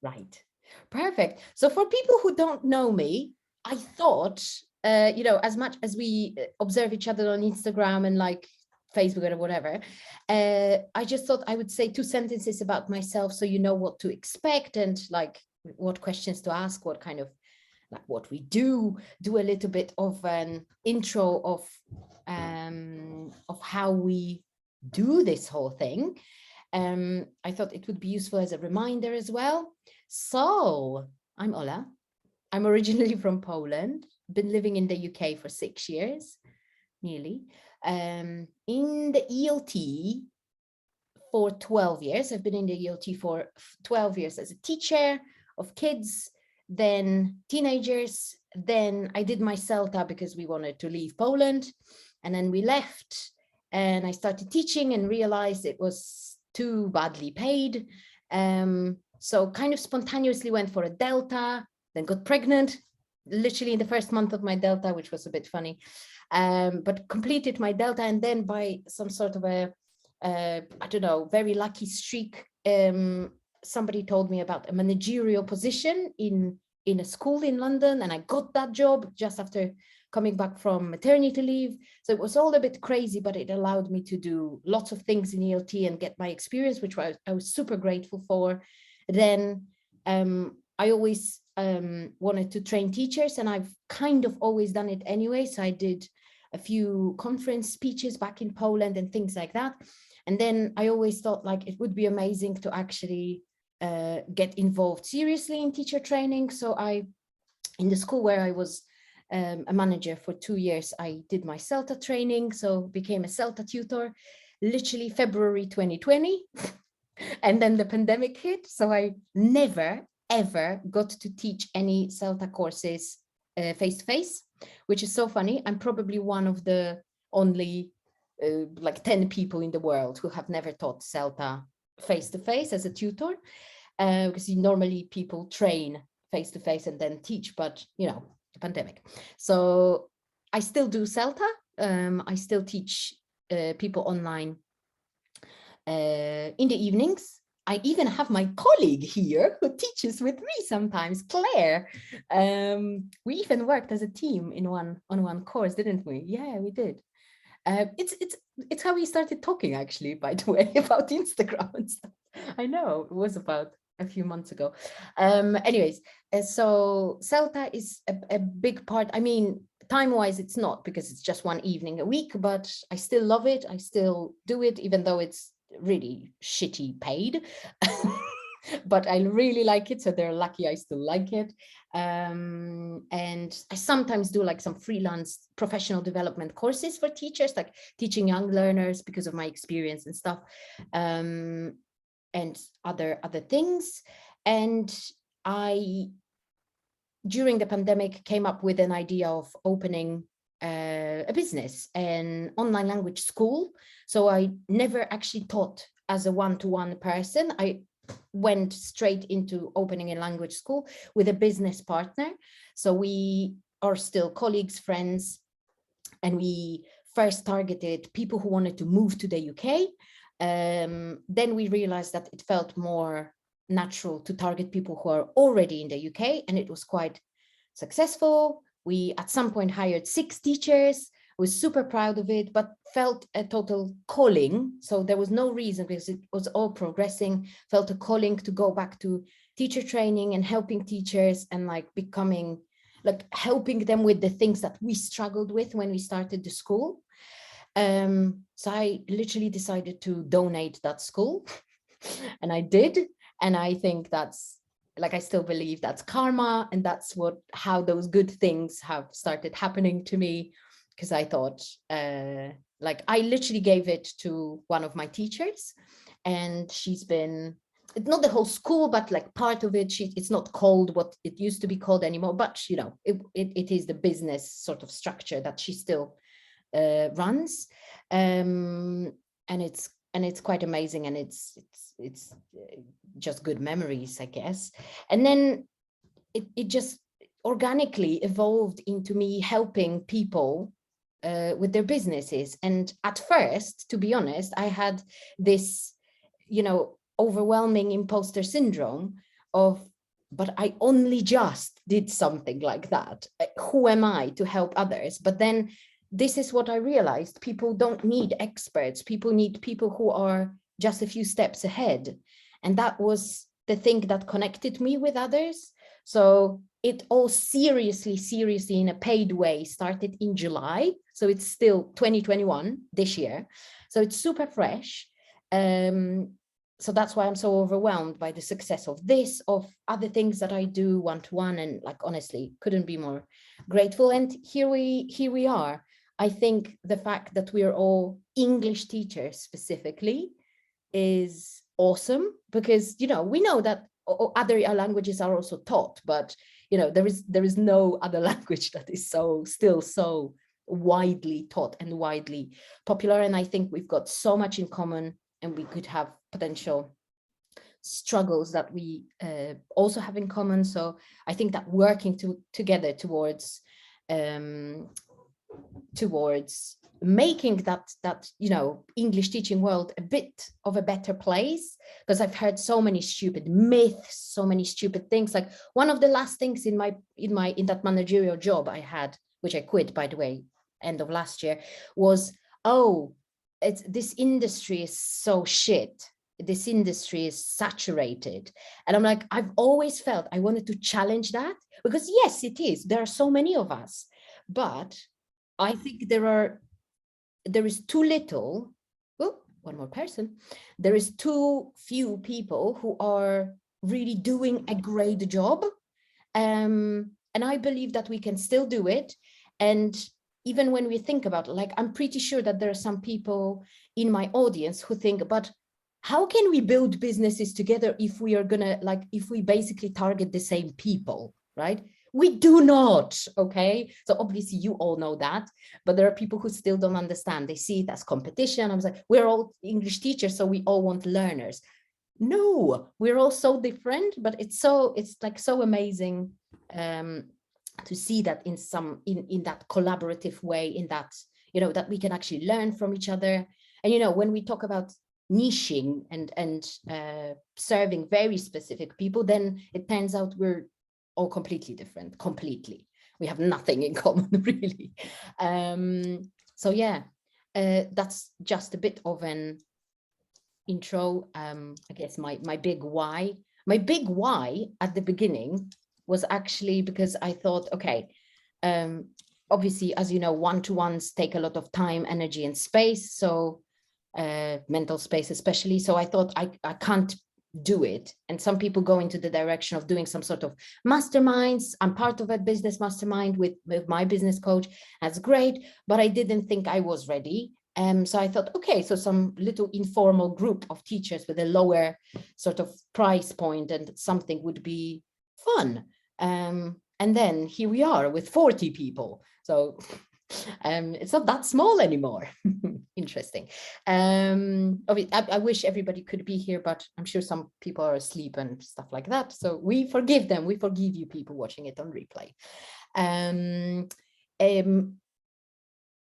Right. Perfect. So for people who don't know me, I thought, as much as we observe each other on Instagram and like Facebook or whatever, I just thought I would say two sentences about myself so you know what to expect and like what questions to ask, what kind of like what we do a little bit of an intro of how we do this whole thing. I thought it would be useful as a reminder as well. So I'm Ola. I'm originally from Poland, been living in the UK for 6 years, nearly. In the ELT for 12 years. I've been in the ELT for 12 years as a teacher of kids, then teenagers. Then I did my CELTA because we wanted to leave Poland. And then we left and I started teaching and realized it was too badly paid. So kind of spontaneously went for a Delta, then got pregnant, literally in the first month of my Delta, which was a bit funny, but completed my Delta. And then by some sort of I don't know, very lucky streak, somebody told me about a managerial position in a school in London, and I got that job just after coming back from maternity leave. So it was all a bit crazy, but it allowed me to do lots of things in ELT and get my experience, which I was super grateful for. Then I always wanted to train teachers, and I've kind of always done it anyway. So I did a few conference speeches back in Poland and things like that. And then I always thought like it would be amazing to actually get involved seriously in teacher training. So in the school where I was a manager for 2 years, I did my CELTA training, so became a CELTA tutor, literally February 2020. And then the pandemic hit. So I never, ever got to teach any CELTA courses face-to-face, which is so funny. I'm probably one of the only like 10 people in the world who have never taught CELTA face-to-face as a tutor, because normally people train face-to-face and then teach, but the pandemic. So I still do CELTA. I still teach people online in the evenings. I even have my colleague here who teaches with me sometimes, Claire. We even worked as a team on one course, didn't we? Yeah, we did. It's how we started talking, actually, by the way, about Instagram and stuff. I know it was about a few months ago. Anyways, so CELTA is a big part. I mean, time-wise, it's not, because it's just one evening a week, but I still love it. I still do it, even though it's really shitty paid. But I really like it, so they're lucky I still like it. And I sometimes do like some freelance professional development courses for teachers, like teaching young learners because of my experience and stuff, and other things. And I, during the pandemic, came up with an idea of opening a business, an online language school. So I never actually taught as a one-to-one person. I went straight into opening a language school with a business partner. So we are still colleagues, friends, and we first targeted people who wanted to move to the UK. Then we realized that it felt more natural to target people who are already in the UK, and it was quite successful. We at some point hired 6 teachers, was super proud of it, but felt a total calling. So there was no reason, because it was all progressing, felt a calling to go back to teacher training and helping teachers and like becoming, like helping them with the things that we struggled with when we started the school. So I literally decided to donate that school and I did. And I think that's, like, I still believe that's karma, and that's how those good things have started happening to me, because I thought, like, I literally gave it to one of my teachers, and she's been, not the whole school, but like part of it. It's not called what it used to be called anymore, but it is the business sort of structure that she still runs, and it's quite amazing, and it's just good memories, I guess. And then it just organically evolved into me helping people with their businesses. And at first, to be honest, I had this, overwhelming imposter syndrome of but I only just did something like that. Who am I to help others? But then this is what I realized. People don't need experts. People need people who are just a few steps ahead. And that was the thing that connected me with others. So it all seriously in a paid way started in July. So it's still 2021 this year. So it's super fresh. So that's why I'm so overwhelmed by the success of this, of other things that I do one-to-one, and like, honestly, couldn't be more grateful. And here we are. I think the fact that we are all English teachers specifically is awesome, because, you know, we know that other languages are also taught, but, you know, there is no other language that is still so widely taught and widely popular. And I think we've got so much in common, and we could have potential struggles that we also have in common. So I think that working together towards making that you know, English teaching world a bit of a better place, because I've heard so many stupid myths, so many stupid things. Like, one of the last things in that managerial job I had, which I quit, by the way, end of last year, was, oh, this industry is so shit, this industry is saturated. And I'm like, I've always felt I wanted to challenge that, because yes, it is, there are so many of us, but I think there is too little, oh, one more person, there is too few people who are really doing a great job. And I believe that we can still do it. And even when we think about it, like, I'm pretty sure that there are some people in my audience who think, but how can we build businesses together if we are gonna, like, if we basically target the same people, right? We do not, okay? So obviously you all know that, but there are people who still don't understand. They see it as competition. I was like, we're all English teachers, so we all want learners. No, we're all so different, but it's like so amazing to see that in that collaborative way, in that, you know, that we can actually learn from each other. And, you know, when we talk about niching and serving very specific people, then it turns out we're all completely different, we have nothing in common, really. So yeah, that's just a bit of an intro. I guess my big why at the beginning was actually because I thought, okay, obviously, as you know, one-to-ones take a lot of time, energy, and space, so mental space especially. So I thought I can't do it. And some people go into the direction of doing some sort of masterminds. I'm part of a business mastermind with my business coach. That's great, but I didn't think I was ready. So I thought, okay, so some little informal group of teachers with a lower sort of price point and something would be fun. And then here we are with 40 people. So it's not that small anymore. Interesting. I wish everybody could be here, but I'm sure some people are asleep and stuff like that. So we forgive them. We forgive you people watching it on replay.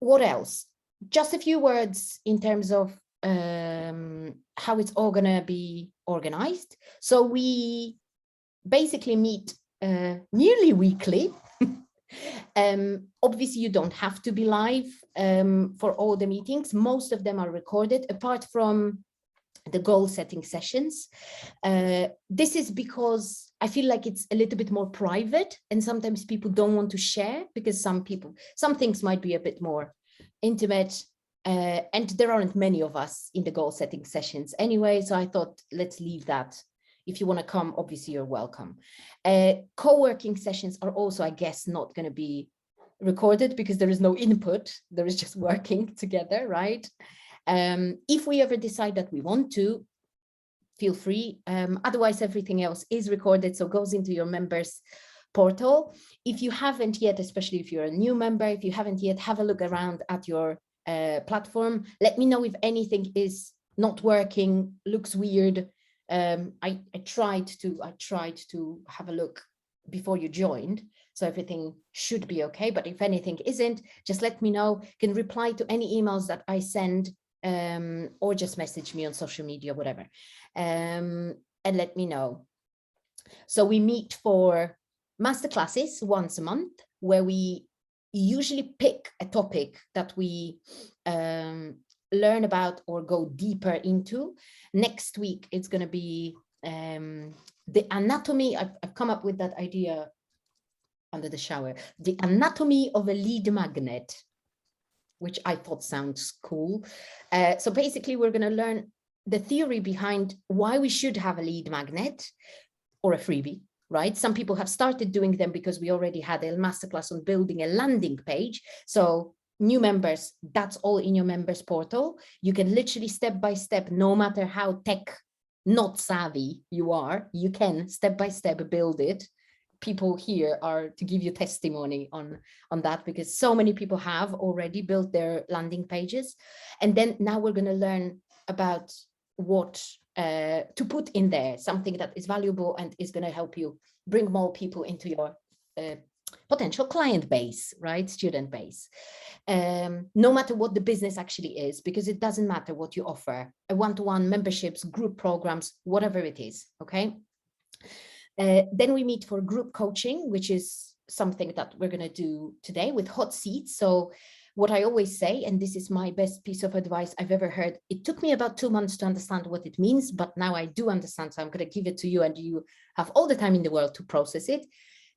What else? Just a few words in terms of how it's all gonna be organized. So we basically meet nearly weekly. Obviously, you don't have to be live for all the meetings. Most of them are recorded, apart from the goal setting sessions. This is because I feel like it's a little bit more private, and sometimes people don't want to share, because some things might be a bit more intimate, and there aren't many of us in the goal setting sessions anyway. So I thought, let's leave that. If you want to come, obviously you're welcome. Co-working sessions are also, I guess, not going to be recorded, because there is no input. There is just working together, right? If we ever decide that we want to, feel free. Otherwise, everything else is recorded, so goes into your members portal. If you haven't yet, especially if you're a new member, if you haven't yet, have a look around at your platform. Let me know if anything is not working, looks weird. I tried to have a look before you joined, so everything should be okay. But if anything isn't, just let me know. You can reply to any emails that I send, or just message me on social media, whatever, and let me know. So we meet for masterclasses once a month, where we usually pick a topic that we learn about or go deeper into. Next week, it's going to be the anatomy. I've come up with that idea under the shower, the anatomy of a lead magnet, which I thought sounds cool. So basically, we're going to learn the theory behind why we should have a lead magnet or a freebie, right? Some people have started doing them because we already had a masterclass on building a landing page. So new members, that's all in your members portal. You can literally step by step, no matter how tech not savvy you are, you can step by step build it. People here are to give you testimony on that, because so many people have already built their landing pages. And then now we're going to learn about what to put in there, something that is valuable and is going to help you bring more people into your potential client base, right? Student base. No matter what the business actually is, because it doesn't matter what you offer, a one-to-one memberships, group programs, whatever it is, okay? Then we meet for group coaching, which is something that we're going to do today with hot seats. So what I always say, and this is my best piece of advice I've ever heard, it took me about 2 months to understand what it means, but now I do understand. So I'm going to give it to you, and you have all the time in the world to process it.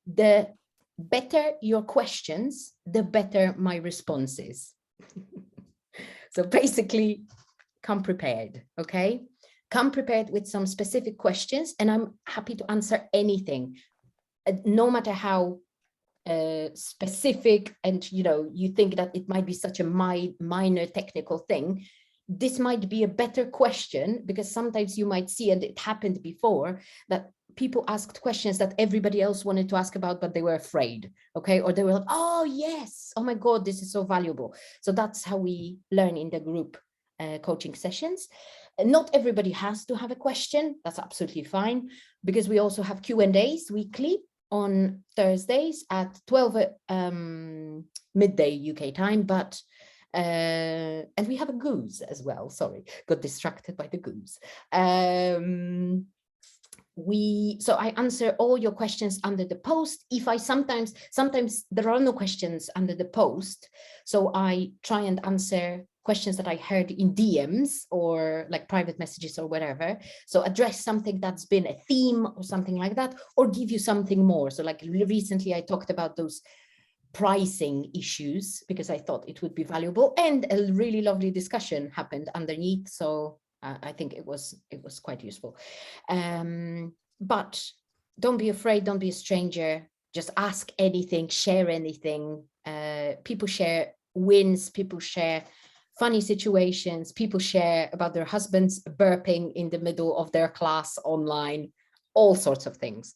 The better your questions, the better my responses. So basically, come prepared, okay? Come prepared with some specific questions, and I'm happy to answer anything, no matter how specific, and you think that it might be such a minor technical thing. This might be a better question, because sometimes you might see, and it happened before, that people asked questions that everybody else wanted to ask about, but they were afraid, okay? Or they were like, oh yes, oh my God, this is so valuable. So that's how we learn in the group coaching sessions. Not everybody has to have a question. That's absolutely fine, because we also have Q&As weekly on Thursdays at 12 midday UK time, but and we have a goose as well. Sorry, got distracted by the goose. So I answer all your questions under the post. If I sometimes there are no questions under the post, so I try and answer questions that I heard in DMs or like private messages or whatever. So address something that's been a theme or something like that, or give you something more. So like recently I talked about those pricing issues because I thought it would be valuable, and a really lovely discussion happened underneath. So I think it was quite useful. But don't be afraid, don't be a stranger. Just ask anything, share anything. People share wins, people share funny situations, people share about their husbands burping in the middle of their class online, all sorts of things,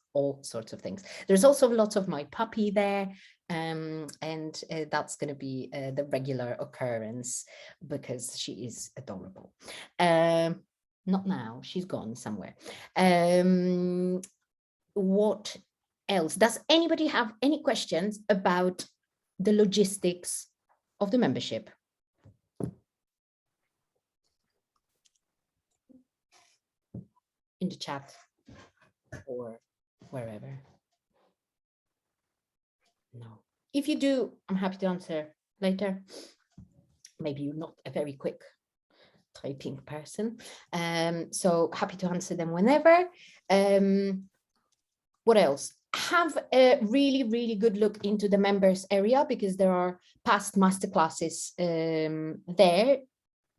There's also lots of my puppy there, and that's going to be the regular occurrence because she is adorable. Not now, she's gone somewhere. What else? Does anybody have any questions about the logistics of the membership? In the chat or wherever? No. If you do, I'm happy to answer later. Maybe you're not a very quick typing person, so happy to answer them whenever. What else? Have a really good look into the members area, because there are past masterclasses there.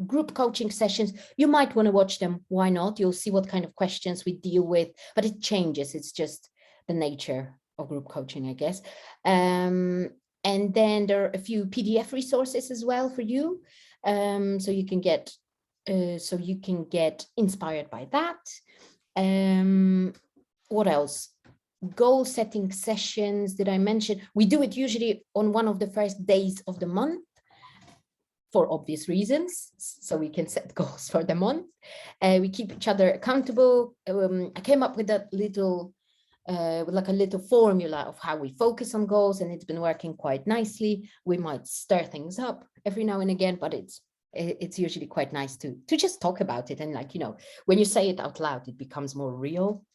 Group coaching sessions, you might want to watch them. Why not? You'll see what kind of questions we deal with, but it changes. It's just the nature of group coaching, I guess. And then there are a few PDF resources as well for you, so you can get inspired by that. What else? Goal setting sessions. Did I mention? We do it usually on one of the first days of the month, for obvious reasons, so we can set goals for the month. We keep each other accountable. I came up with that little, like a little formula of how we focus on goals, and it's been working quite nicely. We might stir things up every now and again, but it's usually quite nice to just talk about it. And like, when you say it out loud, it becomes more real.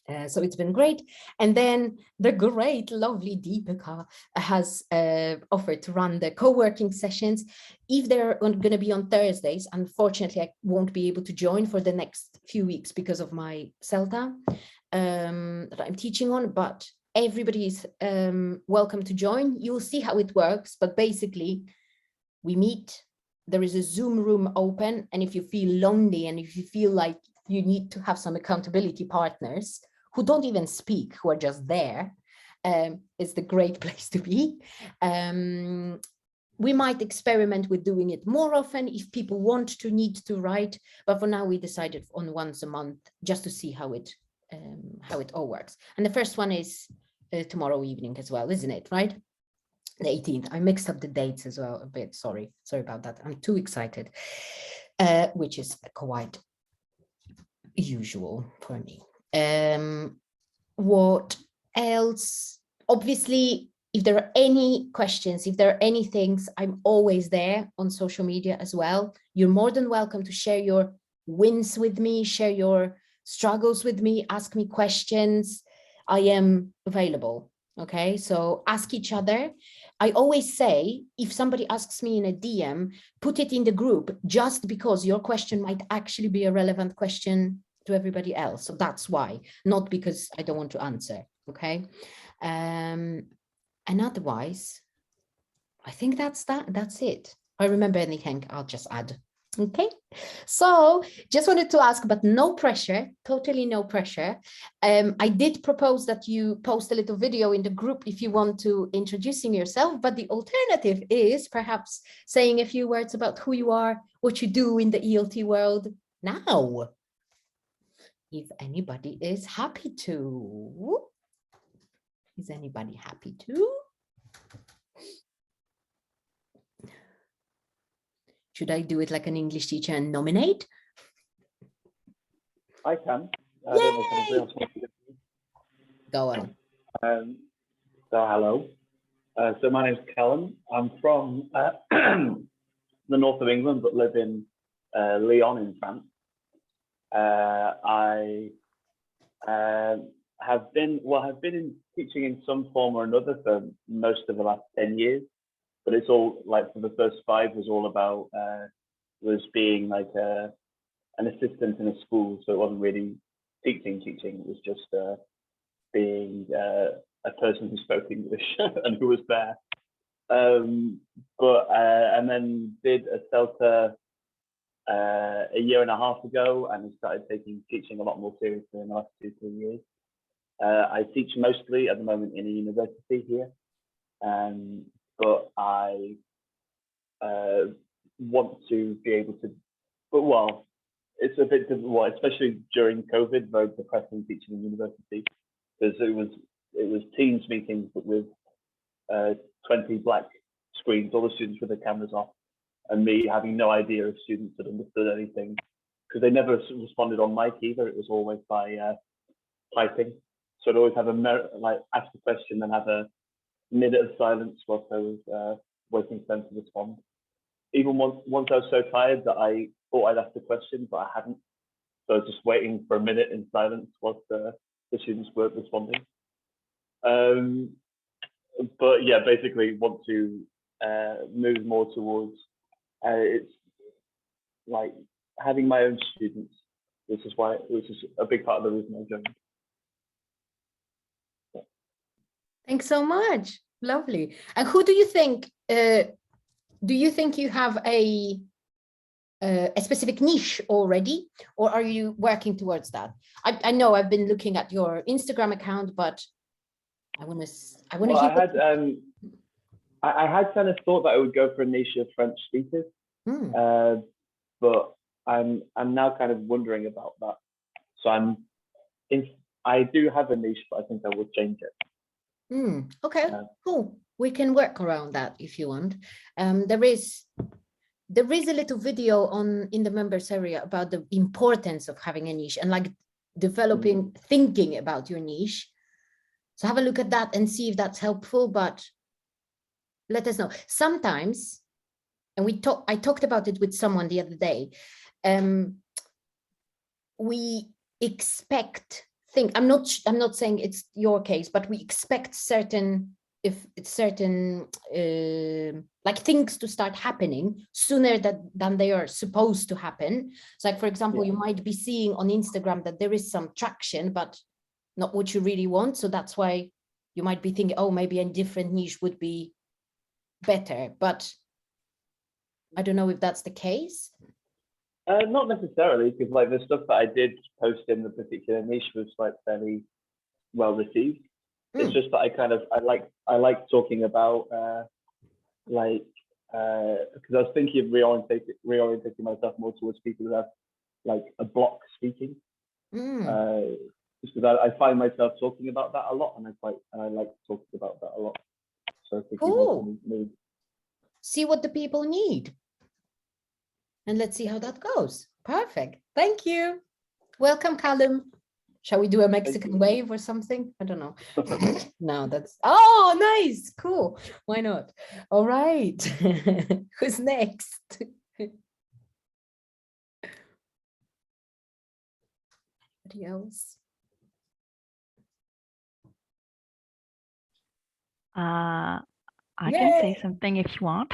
So it's been great. And then the great, lovely Deepika has offered to run the co-working sessions. If they're going to be on Thursdays, unfortunately, I won't be able to join for the next few weeks because of my CELTA that I'm teaching on, but everybody is welcome to join. You'll see how it works, but basically we meet, there is a Zoom room open, and if you feel lonely and if you feel like you need to have some accountability partners who don't even speak, who are just there, it's the great place to be. We might experiment with doing it more often if people need to write, but for now we decided on once a month just to see how it all works. And the first one is tomorrow evening as well, isn't it, right? The 18th. I mixed up the dates as well a bit. Sorry about that. I'm too excited, which is quite usual for me. What else? Obviously, if there are any questions, if there are any things, I'm always there on social media as well. You're more than welcome to share your wins with me, share your struggles with me, ask me questions. I am available. Okay, so ask each other. I always say, if somebody asks me in a DM, put it in the group, just because your question might actually be a relevant question to everybody else. So that's why, not because I don't want to answer. Okay. And otherwise, I think that's it. If I remember anything, I'll just add. Okay, so just wanted to ask, but no pressure, totally no pressure. I did propose that you post a little video in the group if you want to introducing yourself, but the alternative is perhaps saying a few words about who you are, what you do in the ELT world now, if anybody is happy to. Is anybody happy to? Should I do it like an English teacher and nominate? I can. I don't know if anybody else wants to. Go on. So hello. So my name's Callum. I'm from the north of England, but live in Lyon in France. I have been in teaching in some form or another for most of the last 10 years, but it's all like for the first 5 was all about was being like an assistant in a school, so it wasn't really teaching. It was just being a person who spoke English and who was there. And then did a CELTA a year and a half ago, and I started taking teaching a lot more seriously in the last 2-3 years. I teach mostly at the moment in a university here, but I want to be able to, it's a bit difficult, especially during COVID, very depressing teaching in university, because it was Teams meetings, but with 20 black screens, all the students with their cameras off, and me having no idea if students had understood anything, because they never responded on mic either. It was always by typing. So I'd always have ask a question, then have a minute of silence whilst I was waiting for them to respond. Even once I was so tired that I thought I'd asked a question, but I hadn't. So I was just waiting for a minute in silence whilst the students weren't responding. But yeah, basically want to move more towards it's like having my own students, which is a big part of the reason I joined. Thanks so much. Lovely. And who do you think? Do you think you have a specific niche already, or are you working towards that? I know I've been looking at your Instagram account, but I want to. Well, I had kind of thought that I would go for a niche of French speakers, but I'm now kind of wondering about that. So I do have a niche, but I think I will change it. Okay, cool. We can work around that if you want. There is a little video in the members area about the importance of having a niche and like developing, thinking about your niche. So have a look at that and see if that's helpful, but let us know. Sometimes, and I talked about it with someone the other day, we expect think I'm not saying it's your case, but we expect certain like things to start happening sooner than they are supposed to happen. So like, for example, you might be seeing on Instagram that there is some traction, but not what you really want. So that's why you might be thinking, oh, maybe a different niche would be better. But I don't know if that's the case. Not necessarily, because like the stuff that I did post in the particular niche was like fairly well received. It's just that I like talking about because I was thinking of reorientating myself more towards people who have like a block speaking. Just because I find myself talking about that a lot, and I like talking about that a lot. So cool. See what the people need. And let's see how that goes. Perfect. Thank you. Welcome, Callum. Shall we do a Mexican wave or something? I don't know. No, that's, oh, nice. Cool. Why not? All right. Who's next? Anybody else? I can say something if you want.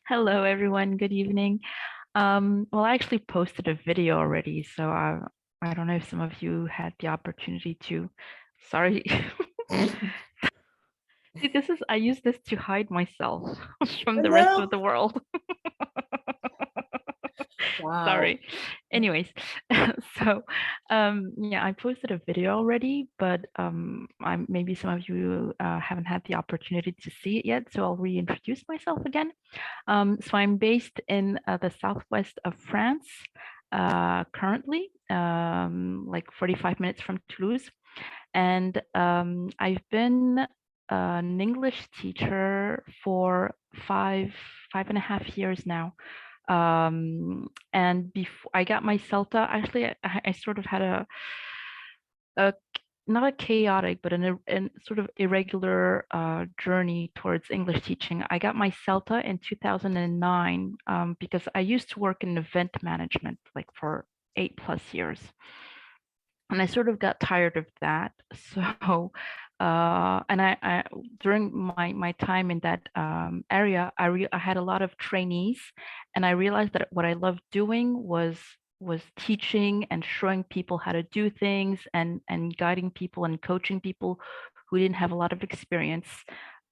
Hello, everyone. Good evening. Well, I actually posted a video already, so I don't know if some of you had the opportunity to. Sorry. See, I use this to hide myself from the rest of the world. Wow. Sorry. Anyways, so yeah, I posted a video already, but maybe some of you haven't had the opportunity to see it yet, so I'll reintroduce myself again. So I'm based in the southwest of France currently, like 45 minutes from Toulouse, and I've been an English teacher for five and a half years now. And before I got my CELTA, actually, I sort of had a not a chaotic, but a sort of irregular journey towards English teaching. I got my CELTA in 2009 because I used to work in event management like for 8+ years. And I sort of got tired of that. So, and I during my time in that area, I had a lot of trainees, and I realized that what I loved doing was teaching and showing people how to do things, and guiding people and coaching people who didn't have a lot of experience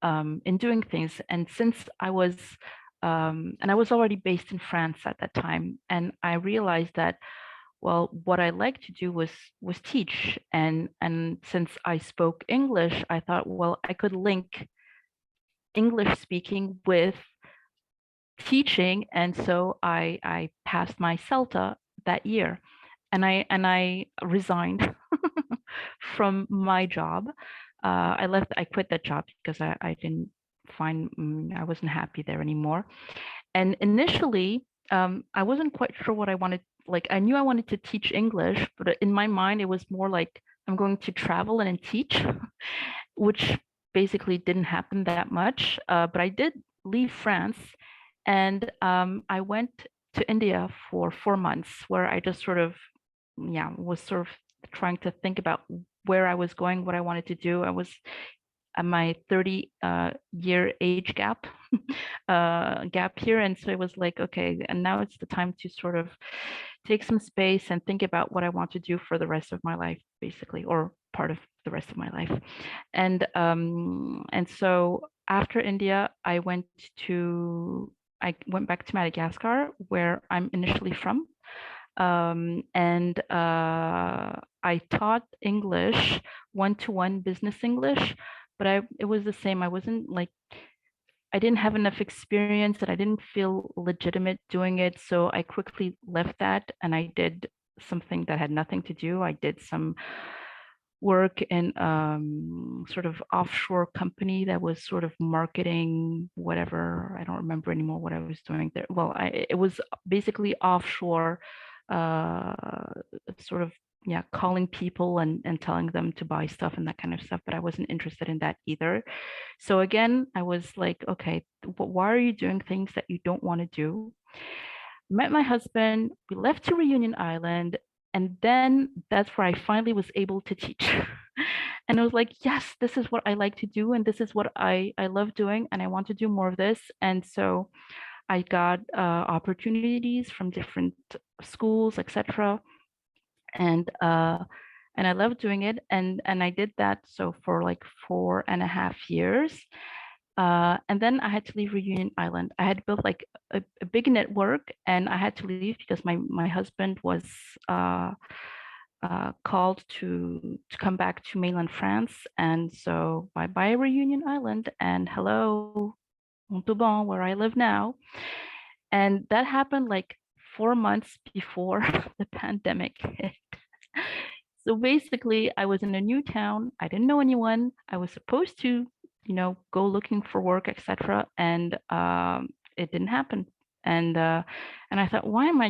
in doing things. And since I was already based in France at that time, and I realized that, well, what I like to do was teach, and since I spoke English, I thought, well, I could link English speaking with teaching, and so I passed my CELTA that year, and I resigned from my job. I quit that job because I didn't find I wasn't happy there anymore, and initially I wasn't quite sure what I wanted. Like, I knew I wanted to teach English, but in my mind, it was more like I'm going to travel and teach, which basically didn't happen that much. But I did leave France, and I went to India for 4 months, where I just sort of, was sort of trying to think about where I was going, what I wanted to do. I was at my 30-year age gap here, and so it was like, okay, and now it's the time to sort of take some space and think about what I want to do for the rest of my life, basically, or part of the rest of my life. And so after India, I went back to Madagascar, where I'm initially from. And I taught English, one-to-one business English, but it was the same. I didn't have enough experience, and I didn't feel legitimate doing it. So I quickly left that, and I did something that had nothing to do. I did some work in sort of offshore company that was sort of marketing, whatever. I don't remember anymore what I was doing there. Well, it was basically offshore, sort of, calling people and telling them to buy stuff and that kind of stuff, but I wasn't interested in that either. So again, I was like, okay, why are you doing things that you don't want to do? Met my husband, we left to Reunion Island, And then that's where I finally was able to teach. And I was like, yes, this is what I like to do. And this is what I love doing. And I want to do more of this. And so I got opportunities from different schools, etc. And I love doing it. And I did that so for like 4.5 years. And then I had to leave Reunion Island. I had built like a big network, and I had to leave because my husband was called to come back to mainland France. And so bye bye Reunion Island, and hello Montauban, where I live now. And that happened like 4 months before the pandemic hit. So basically, I was in a new town. I didn't know anyone. I was supposed to, go looking for work, etc. And it didn't happen. And I thought, why am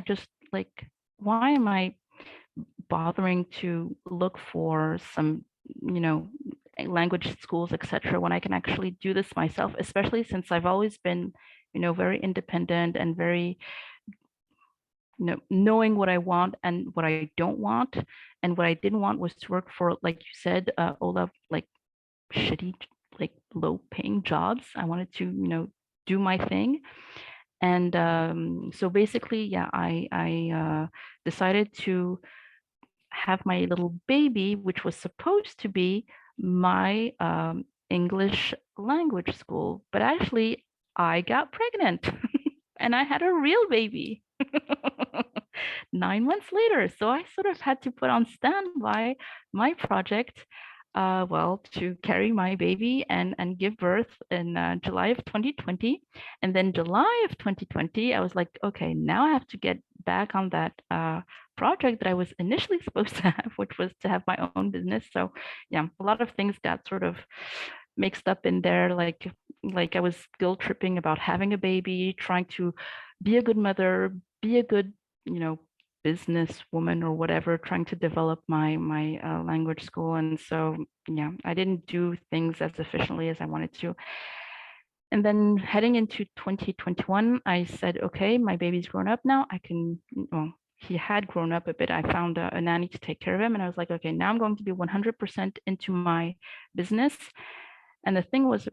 I bothering to look for some, language schools, etc., when I can actually do this myself, especially since I've always been, very independent and very, knowing what I want and what I don't want. And what I didn't want was to work for, like you said, Ola, like shitty, like low paying jobs. I wanted to, do my thing. And so basically, yeah, I decided to have my little baby, which was supposed to be my English language school. But actually, I got pregnant and I had a real baby 9 months later. So I sort of had to put on standby my project, to carry my baby and give birth in July of 2020. And then July of 2020, I was like, okay, now I have to get back on that project that I was initially supposed to have, which was to have my own business. So yeah, a lot of things got sort of mixed up in there. Like I was guilt tripping about having a baby, trying to be a good mother, be a good, business woman or whatever, trying to develop my language school. And so yeah, I didn't do things as efficiently as I wanted to. And then heading into 2021, I said, okay, my baby's grown up now. He had grown up a bit. I found a nanny to take care of him. And I was like, okay, now I'm going to be 100% into my business. And the thing was,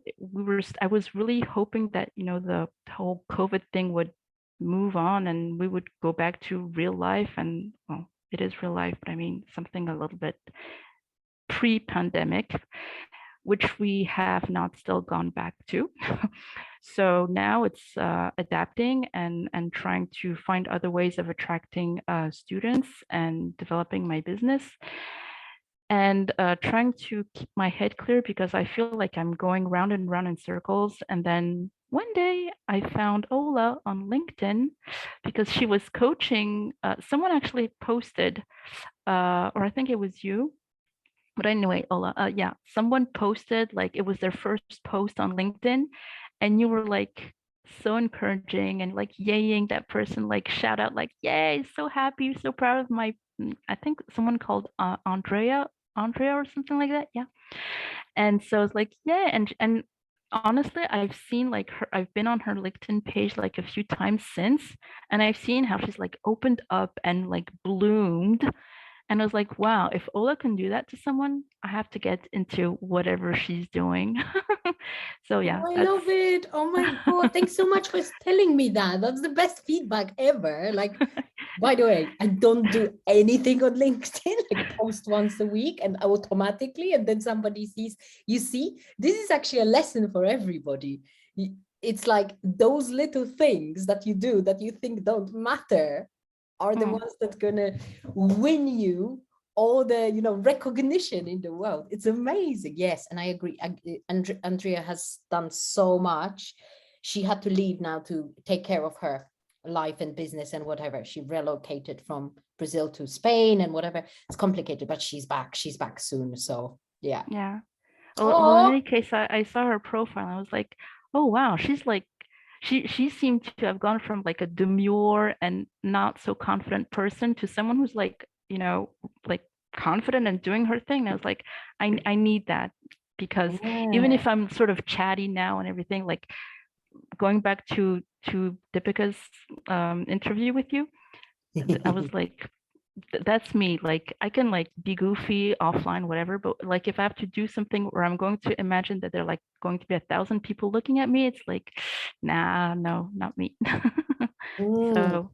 I was really hoping that, the whole COVID thing would move on and we would go back to real life. And well, it is real life, but I mean, something a little bit pre-pandemic, which we have not still gone back to. So now it's adapting and trying to find other ways of attracting students and developing my business, and trying to keep my head clear, because I feel like I'm going round and round in circles. And then one day I found Ola on LinkedIn because she was coaching. Someone actually posted, or I think it was you. But anyway, Ola, yeah, someone posted, like it was their first post on LinkedIn, and you were like so encouraging and like yaying that person, like shout out, like, yay, so happy, so proud of my, I think someone called Andrea or something like that. Yeah. And so it's like, yeah. And honestly, I've seen like I've been on her LinkedIn page like a few times since, and I've seen how she's like opened up and like bloomed. And I was like, wow, if Ola can do that to someone, I have to get into whatever she's doing. So yeah. Oh, I love it. Oh my God. Thanks so much for telling me that. That's the best feedback ever. Like, by the way, I don't do anything on LinkedIn, like post once a week and automatically, and then somebody sees, you see, this is actually a lesson for everybody. It's like those little things that you do that you think don't matter are the ones that gonna win you all the recognition in the world. It's amazing. Yes, and I agree. Andrea has done so much. She had to leave now to take care of her life and business and whatever. She relocated from Brazil to Spain and whatever. It's complicated, but she's back soon. So yeah. Well, in any case, I saw her profile and I was like, oh wow, she's like, she seemed to have gone from like a demure and not so confident person to someone who's like, like confident and doing her thing. And I was like, I need that, because even if I'm sort of chatty now and everything, like going back to Deepika's interview with you, I was like, that's me. Like I can like be goofy offline, whatever, but like if I have to do something where I'm going to imagine that there are like going to be 1,000 people looking at me, it's like, nah, no, not me. Mm.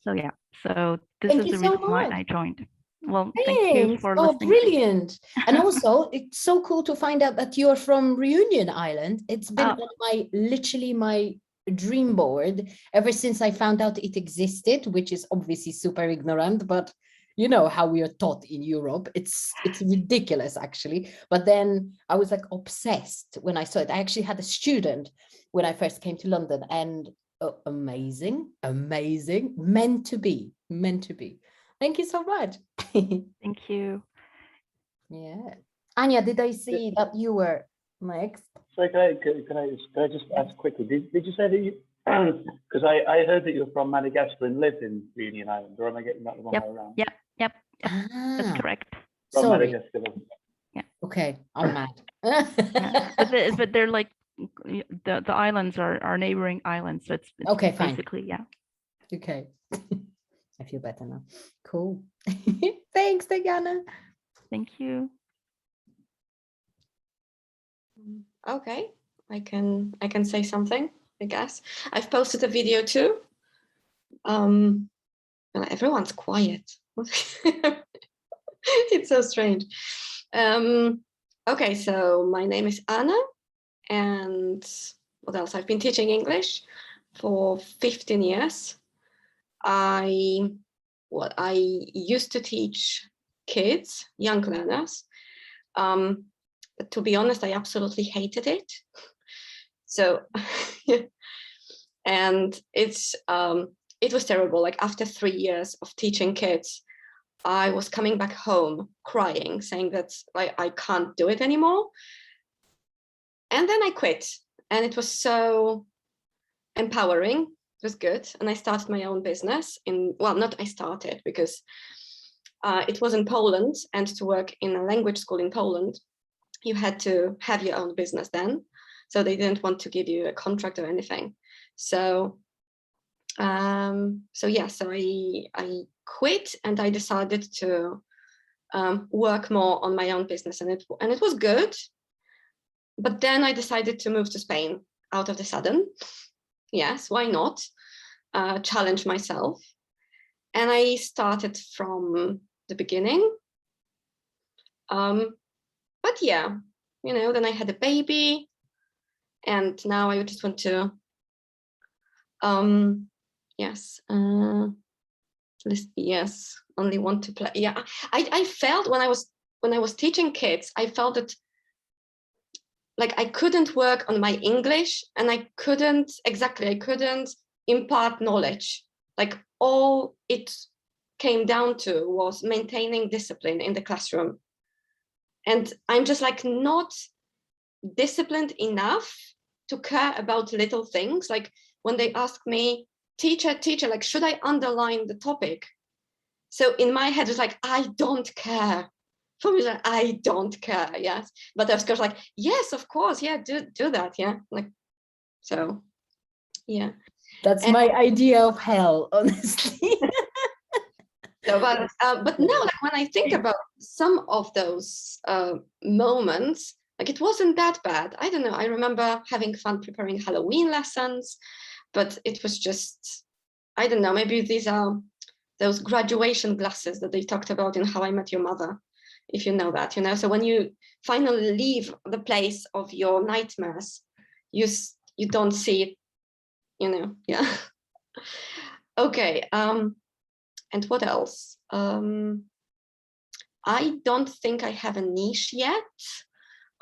So yeah, so this Thank is you the so reason why much. I joined. Well, thank you Thanks. for Oh, listening. brilliant. And also, it's so cool to find out that you're from Reunion Island. It's been Oh, on literally my dream board ever since I found out it existed, which is obviously super ignorant, but you know how we are taught in Europe. It's ridiculous, actually. But then I was like obsessed when I saw it. I actually had a student when I first came to London, and amazing, amazing, meant to be, meant to be. Thank you so much. thank you. Yeah. Anya, did I see that you were next? So can I just ask quickly? Did you say that you? Because I heard that you're from Madagascar and lived in Reunion Island, or am I getting that the wrong Yep, way around? yep, yep, yep. That's Ah, correct. From sorry. Madagascar. Okay, I'm mad. Yeah. But they're like the islands are neighboring islands, so it's Okay, fine. basically, yeah. Okay. I feel better now. Cool. Thanks, Diana. Thank you. Okay, I can say something, I guess. I've posted a video too. Well, everyone's quiet. It's so strange. Okay, so my name is Anna, and what else? I've been teaching English for 15 years. I used to teach kids, young learners. But to be honest, I absolutely hated it. So, and it was terrible. Like after 3 years of teaching kids, I was coming back home crying, saying that I can't do it anymore. And then I quit, and it was so empowering. It was good. And I started my own business not I started because it was in Poland, and to work in a language school in Poland, you had to have your own business then. So they didn't want to give you a contract or anything. So I quit, and I decided to work more on my own business, and it was good. But then I decided to move to Spain out of the sudden. Yes, why not? Challenge myself. And I started from the beginning. But yeah, then I had a baby, and now I just want to, only want to play. Yeah, I felt when I was teaching kids, I felt that like I couldn't work on my English, and I couldn't impart knowledge. Like all it came down to was maintaining discipline in the classroom. And I'm just like not disciplined enough to care about little things. Like when they ask me, teacher, like, should I underline the topic? So in my head, it's like, I don't care. For me, like, I don't care. Yes. But of course, like, yes, of course. Yeah, do that. Yeah. Like, so, yeah. That's my idea of hell, honestly. So, but now, like when I think about some of those moments, like it wasn't that bad. I don't know. I remember having fun preparing Halloween lessons, but it was just, I don't know. Maybe these are those graduation glasses that they talked about in How I Met Your Mother, if you know that. So when you finally leave the place of your nightmares, you don't see it. Yeah. Okay. And what else? I don't think I have a niche yet.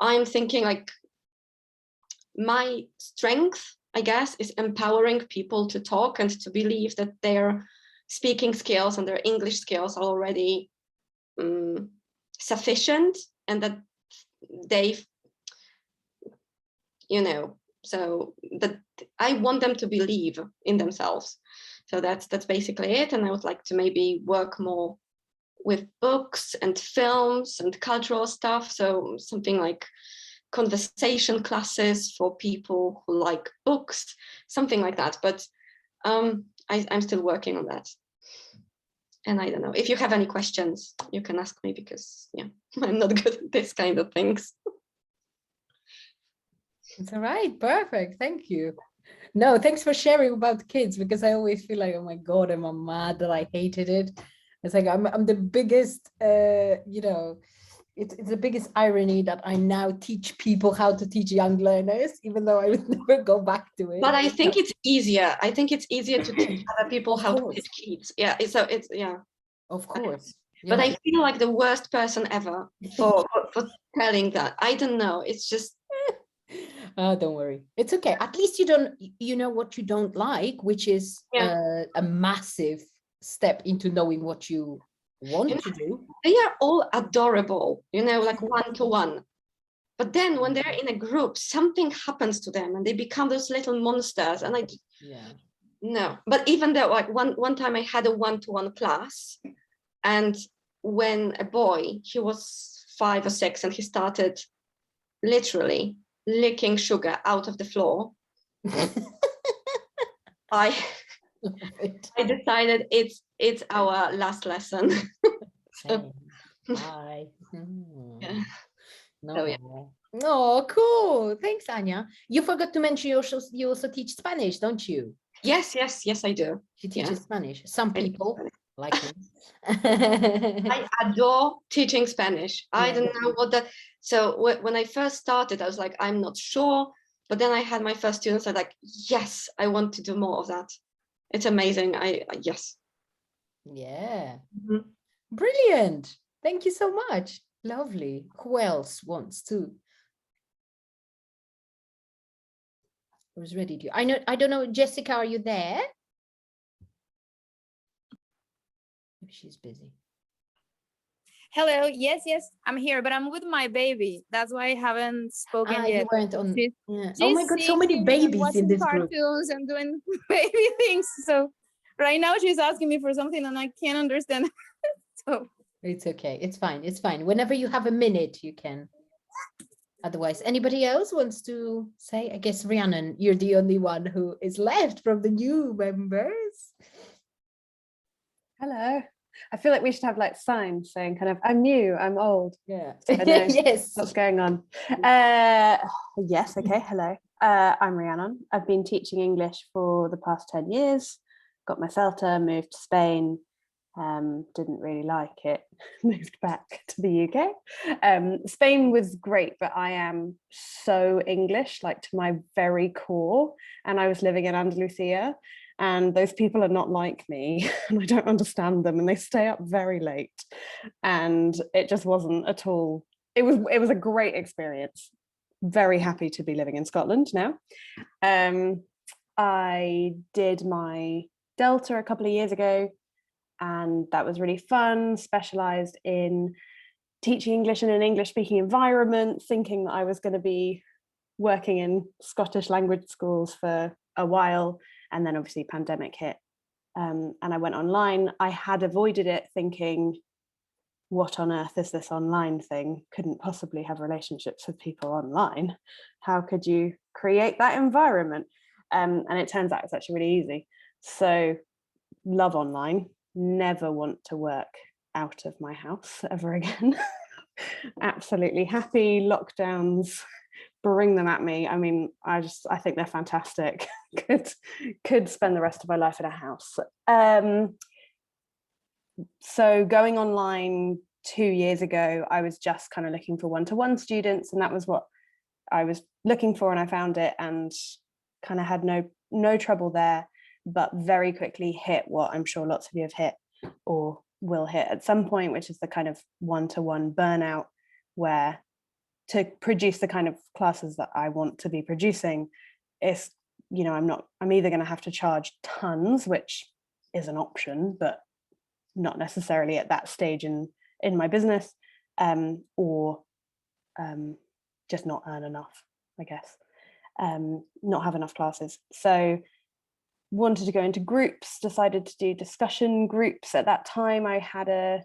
I'm thinking like my strength, I guess, is empowering people to talk and to believe that their speaking skills and their English skills are already sufficient, and that they've, so that I want them to believe in themselves. So that's basically it. And I would like to maybe work more with books and films and cultural stuff. So something like conversation classes for people who like books, something like that. But I'm still working on that. And I don't know, if you have any questions, you can ask me, because yeah, I'm not good at this kind of things. It's all right. Perfect. Thank you. No, thanks for sharing about kids, because I always feel like, oh my God, am I mad that I hated it? It's like I'm the biggest, you know, it's the biggest irony that I now teach people how to teach young learners, even though I would never go back to it. But I think it's easier. I think it's easier to teach other people Of how to course. teach kids. Yeah, it's yeah. Of course. But Yeah. I feel like the worst person ever for telling that. I don't know. It's just, Don't worry. It's okay. At least you know what you don't like, which is a massive step into knowing what you want to do. they are all adorable, you know, like one-to-one. But then when they're in a group, something happens to them and they become those little monsters. And no. But even though, like one time I had a one-to-one class, and when a boy, he was 5 or 6, and he started literally licking sugar out of the floor, I decided it's our last lesson. Bye. Yeah. No. So, yeah. Oh, cool. Thanks, Anya. You forgot to mention you also teach Spanish, don't you? Yes, I do. She teaches Spanish. Some I teach people Spanish. like me. I adore teaching Spanish. I don't know what that. So when I first started, I was like, I'm not sure. But then I had my first students. I'm like, yes, I want to do more of that. It's amazing. Yes. Yeah. Mhm. Brilliant. Thank you so much. Lovely. Who else wants to? Who's ready to? I don't know, Jessica, are you there? Maybe she's busy. Hello, yes, I'm here, but I'm with my baby. That's why I haven't spoken yet. You weren't on. She's, Oh my God, so many singing and babies in watching this group. cartoons and doing baby things. So right now she's asking me for something and I can't understand. So it's okay. It's fine. It's fine. Whenever you have a minute, you can. Otherwise, anybody else wants to say? I guess Rhiannon, you're the only one who is left from the new members. Hello. I feel like we should have like signs saying kind of, I'm new, I'm old. Yeah. So I know Yes. what's going on. Yes, okay, hello. I'm Rhiannon. I've been teaching English for the past 10 years. Got my CELTA, moved to Spain, didn't really like it, moved back to the UK. Spain was great, but I am so English, like to my very core. And I was living in Andalusia. And those people are not like me, and I don't understand them, and they stay up very late, and it just wasn't at all. It was a great experience. Very happy to be living in Scotland now. I did my Delta a couple of years ago, and that was really fun. Specialised in teaching English in an English-speaking environment, thinking that I was going to be working in Scottish language schools for a while. And then obviously pandemic hit, and I went online. I had avoided it thinking, what on earth is this online thing? Couldn't possibly have relationships with people online. How could you create that environment? And it turns out it's actually really easy. So love online, never want to work out of my house ever again. Absolutely happy. Lockdowns, bring them at me. I mean, I think they're fantastic. Could spend the rest of my life in a house. So going online 2 years ago, I was just kind of looking for one-to-one students, and that was what I was looking for, and I found it and kind of had no trouble there, but very quickly hit what I'm sure lots of you have hit or will hit at some point, which is the kind of one-to-one burnout, where to produce the kind of classes that I want to be producing, is, you know, I'm either going to have to charge tons, which is an option, but not necessarily at that stage in my business, or just not earn enough, I guess, not have enough classes. So wanted to go into groups, decided to do discussion groups. At that time, I had a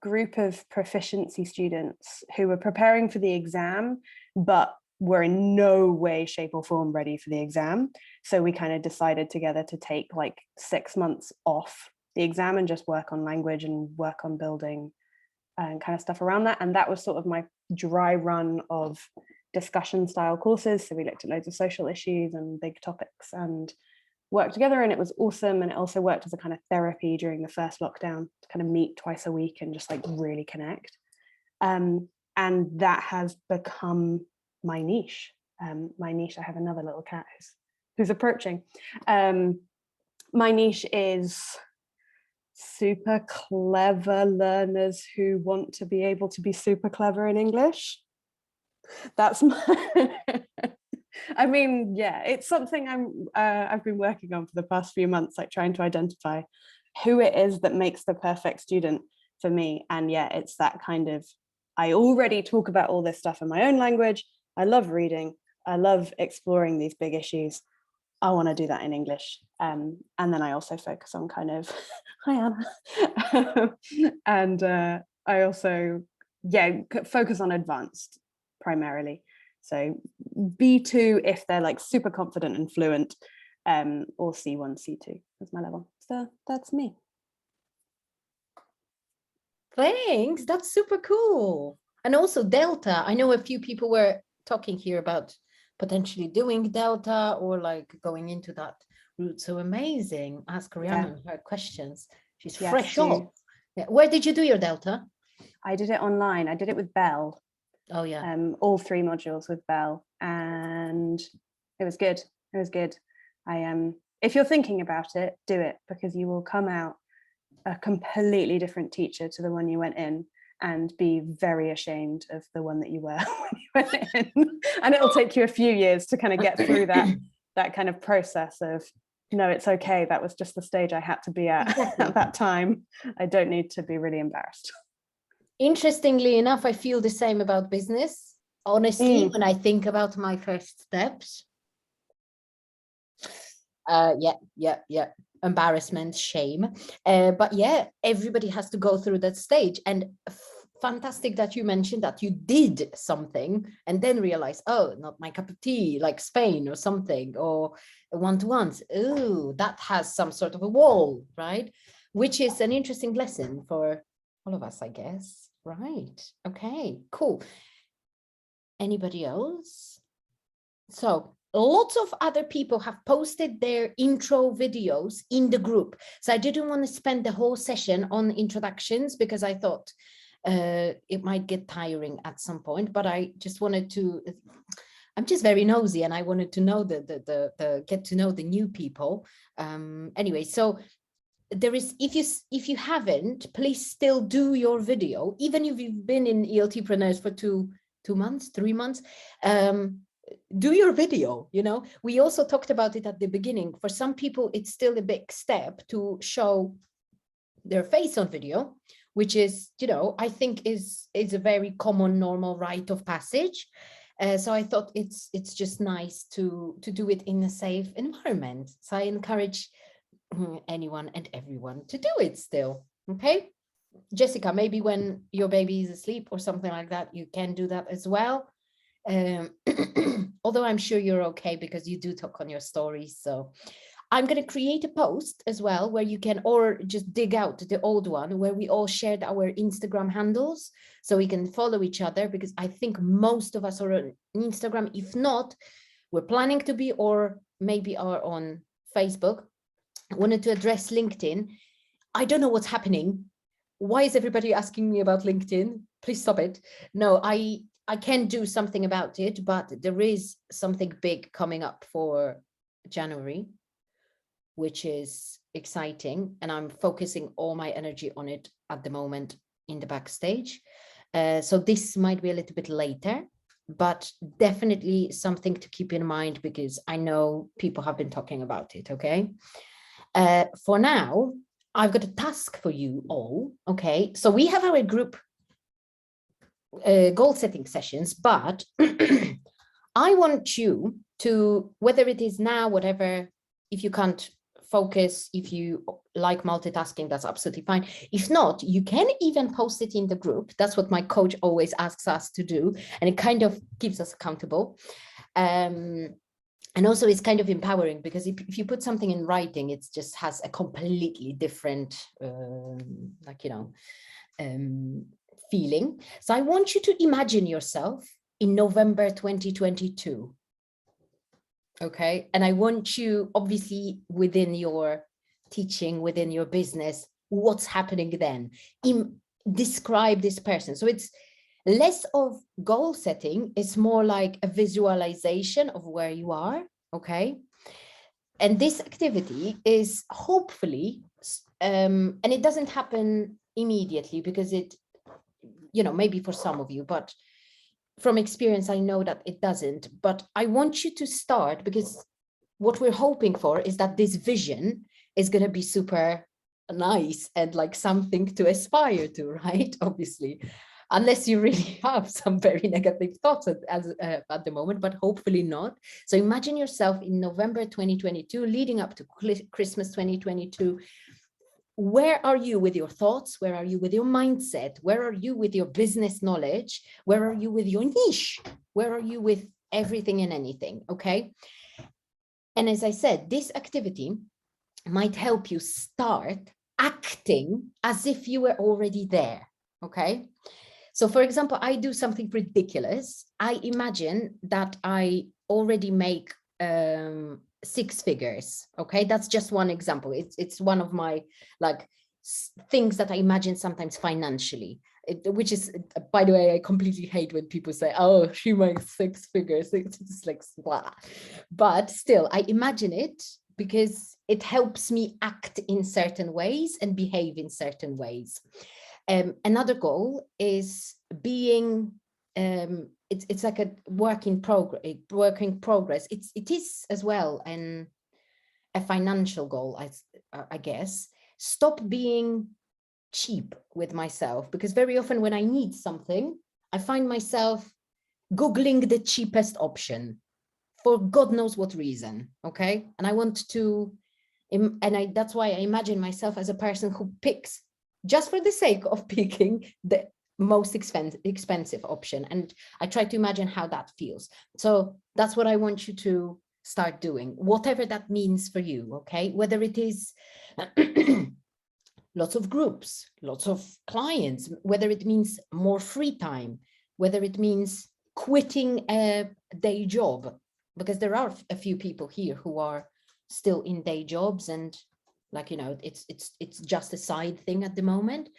group of proficiency students who were preparing for the exam, but were in no way, shape or form ready for the exam. So we kind of decided together to take like 6 months off the exam and just work on language and work on building and kind of stuff around that. And that was sort of my dry run of discussion style courses. So we looked at loads of social issues and big topics and worked together, and it was awesome. And it also worked as a kind of therapy during the first lockdown to kind of meet twice a week and just like really connect. And that has become my niche. I have another little cat who's approaching. My niche is super clever learners who want to be able to be super clever in English. That's my I mean, yeah, it's something I've been working on for the past few months, like trying to identify who it is that makes the perfect student for me. And yeah, it's that kind of, I already talk about all this stuff in my own language. I love reading. I love exploring these big issues. I want to do that in English. And then I also focus on kind of, hi Anna. And I also, focus on advanced primarily. So B2 if they're like super confident and fluent, or C1, C2 is my level. So that's me. Thanks, that's super cool. And also Delta, I know a few people were talking here about potentially doing Delta or like going into that route. So amazing. Ask Rihanna her questions. She's fresh off. Yeah. Where did you do your Delta? I did it online. I did it with Bell. Oh yeah. All 3 modules with Bell, and it was good. It was good. If you're thinking about it, do it, because you will come out a completely different teacher to the one you went in, and be very ashamed of the one that you were when you went in. And it'll take you a few years to kind of get through that kind of process of, no, it's okay. That was just the stage I had to be at at that time. I don't need to be really embarrassed. Interestingly enough, I feel the same about business. Honestly, when I think about my first steps, embarrassment, shame. But yeah, everybody has to go through that stage. And fantastic that you mentioned that you did something and then realize, oh, not my cup of tea, like Spain or something, or one-to-ones. Oh, that has some sort of a wall, right? Which is an interesting lesson for all of us, I guess. Right. Okay, cool. Anybody else? So lots of other people have posted their intro videos in the group. So I didn't want to spend the whole session on introductions because I thought it might get tiring at some point, but I just wanted to, I'm just very nosy and I wanted to know get to know the new people. Anyway, so there is, if you haven't, please still do your video, even if you've been in ELTpreneurs for 2 months, 3 months. Do your video. You know, we also talked about it at the beginning. For some people, it's still a big step to show their face on video, which is, you know, I think is a very common, normal rite of passage. So I thought it's just nice to do it in a safe environment. So I encourage anyone and everyone to do it still. Okay, Jessica, maybe when your baby is asleep or something like that, you can do that as well. Although I'm sure you're okay because you do talk on your stories. So I'm going to create a post as well where you can, or just dig out the old one where we all shared our Instagram handles so we can follow each other, because I think most of us are on Instagram. If not, we're planning to be, or maybe are on Facebook. I wanted to address LinkedIn. I don't know what's happening. Why is everybody asking me about LinkedIn? Please stop it. No, I can do something about it, but there is something big coming up for January, which is exciting. And I'm focusing all my energy on it at the moment in the backstage. So this might be a little bit later, but definitely something to keep in mind because I know people have been talking about it, okay? For now, I've got a task for you all, okay? So we have our group goal setting sessions, but I want you to, whether it is now, whatever, if you can't focus, if you like multitasking, that's absolutely fine. If not, you can even post it in the group. That's what my coach always asks us to do, and it kind of keeps us accountable. And also it's kind of empowering, because if you put something in writing, it just has a completely different, feeling. So I want you to imagine yourself in November 2022. Okay. And I want you, obviously, within your teaching, within your business, what's happening then? Describe this person. So it's less of goal setting, it's more like a visualization of where you are. Okay. And this activity is hopefully, and it doesn't happen immediately, because it, maybe for some of you, but from experience, I know that it doesn't. But I want you to start, because what we're hoping for is that this vision is going to be super nice and like something to aspire to, right? Obviously, unless you really have some very negative thoughts at the moment, but hopefully not. So imagine yourself in November 2022, leading up to Christmas 2022. Where are you with your thoughts? Where are you with your mindset? Where are you with your business knowledge? Where are you with your niche? Where are you with everything and anything? Okay. And as I said, this activity might help you start acting as if you were already there. Okay. So for example, I do something ridiculous. I imagine that I already make 6 figures. Okay, that's just one example. It's one of my things that I imagine sometimes financially, which is, by the way, I completely hate when people say, oh, she makes 6 figures. It's like blah. But still, I imagine it because it helps me act in certain ways and behave in certain ways. Another goal is being, it's like a work in progress. It is as well a financial goal, I guess. Stop being cheap with myself, because very often when I need something, I find myself Googling the cheapest option for God knows what reason. Okay. And I want to, that's why I imagine myself as a person who picks, just for the sake of picking, the most expensive option. And I try to imagine how that feels. So that's what I want you to start doing, whatever that means for you. Okay. Whether it is lots of groups, lots of clients, whether it means more free time, whether it means quitting a day job, because there are a few people here who are still in day jobs, and it's just a side thing at the moment.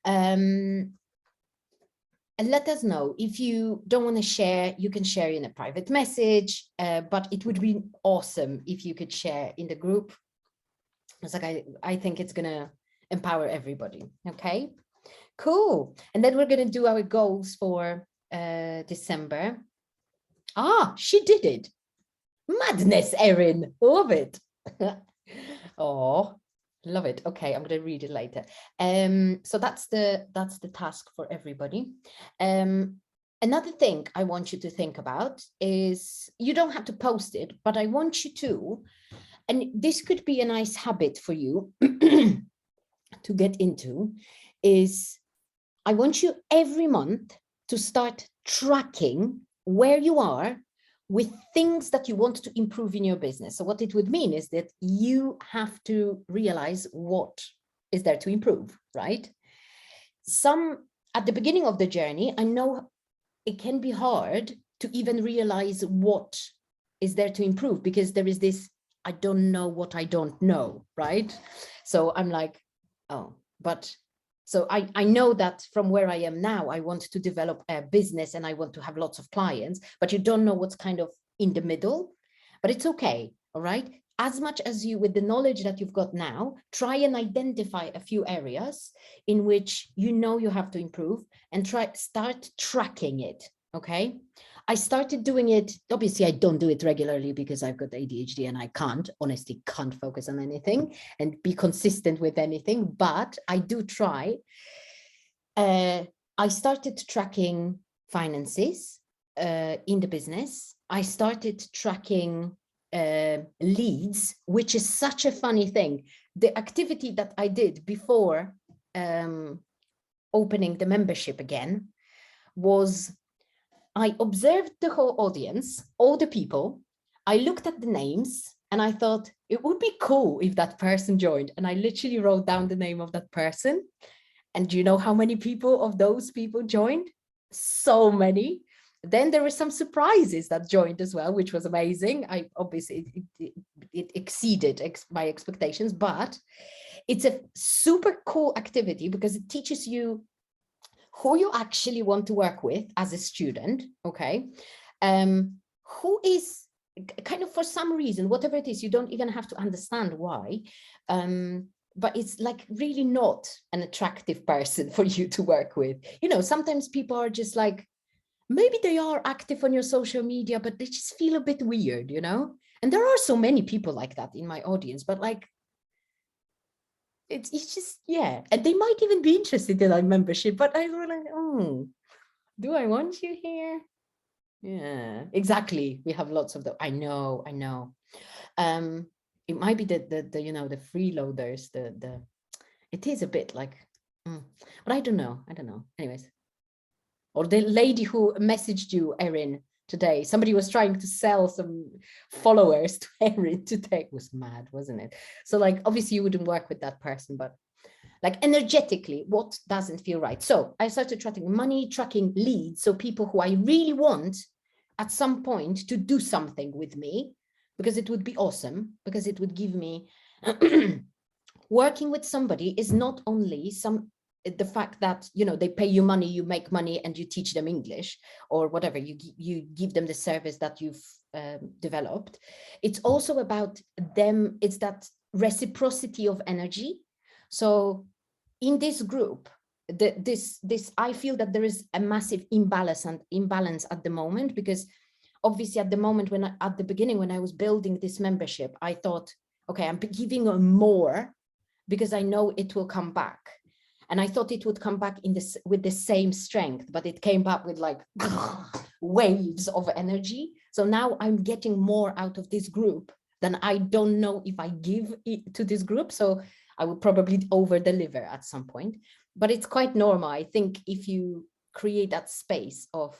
And let us know. If you don't want to share, you can share in a private message, but it would be awesome if you could share in the group. It's like, I think it's gonna empower everybody. Okay, cool. And then we're gonna do our goals for December. She did it. Madness, Erin. Love it. Oh, love it. Okay, I'm going to read it later. So that's the task for everybody. Another thing I want you to think about is, you don't have to post it, but I want you to, and this could be a nice habit for you to get into, is I want you every month to start tracking where you are with things that you want to improve in your business. So what it would mean is that you have to realize what is there to improve, right? At the beginning of the journey, I know it can be hard to even realize what is there to improve, because there is this, I don't know what I don't know, right? So I'm like, oh, but so I know that from where I am now, I want to develop a business and I want to have lots of clients, but you don't know what's kind of in the middle, but it's okay. All right. As much as you, with the knowledge that you've got now, try and identify a few areas in which you have to improve, and start tracking it. Okay. I started doing it. Obviously, I don't do it regularly because I've got ADHD and I honestly can't focus on anything and be consistent with anything, but I do try. I started tracking finances in the business. I started tracking leads, which is such a funny thing. The activity that I did before opening the membership again was, I observed the whole audience, all the people. I looked at the names and I thought it would be cool if that person joined. And I literally wrote down the name of that person. And do you know how many people of those people joined? So many. Then there were some surprises that joined as well, which was amazing. I obviously it exceeded my expectations, but it's a super cool activity because it teaches you who you actually want to work with as a student, okay? Who is kind of, for some reason, whatever it is, you don't even have to understand why, but it's like really not an attractive person for you to work with. You know, sometimes people are just like, maybe they are active on your social media, but they just feel a bit weird, you know? And there are so many people like that in my audience, but like, it's just, yeah. And they might even be interested in our membership, but I was like, oh, do I want you here? Yeah, exactly. We have lots of them. I know. It might be the you know, the freeloaders, it is a bit like, but I don't know. Anyways. Or the lady who messaged you, Erin, today. Somebody was trying to sell some followers to Erin today. It was mad, wasn't it? So like, obviously you wouldn't work with that person, but like energetically, what doesn't feel right? So I started tracking leads. So people who I really want at some point to do something with me, because it would be awesome, because it would give me, working with somebody is not only the fact that, you know, they pay you money, you make money, and you teach them English or whatever, you give them the service that you've developed. It's also about them. It's that reciprocity of energy. So in this group, I feel that there is a massive imbalance at the moment, because obviously at the moment at the beginning when I was building this membership, I thought, okay, I'm giving more because I know it will come back. And I thought it would come back with the same strength, but it came back with like waves of energy. So now I'm getting more out of this group than I don't know if I give it to this group. So I will probably over deliver at some point, but it's quite normal. I think if you create that space of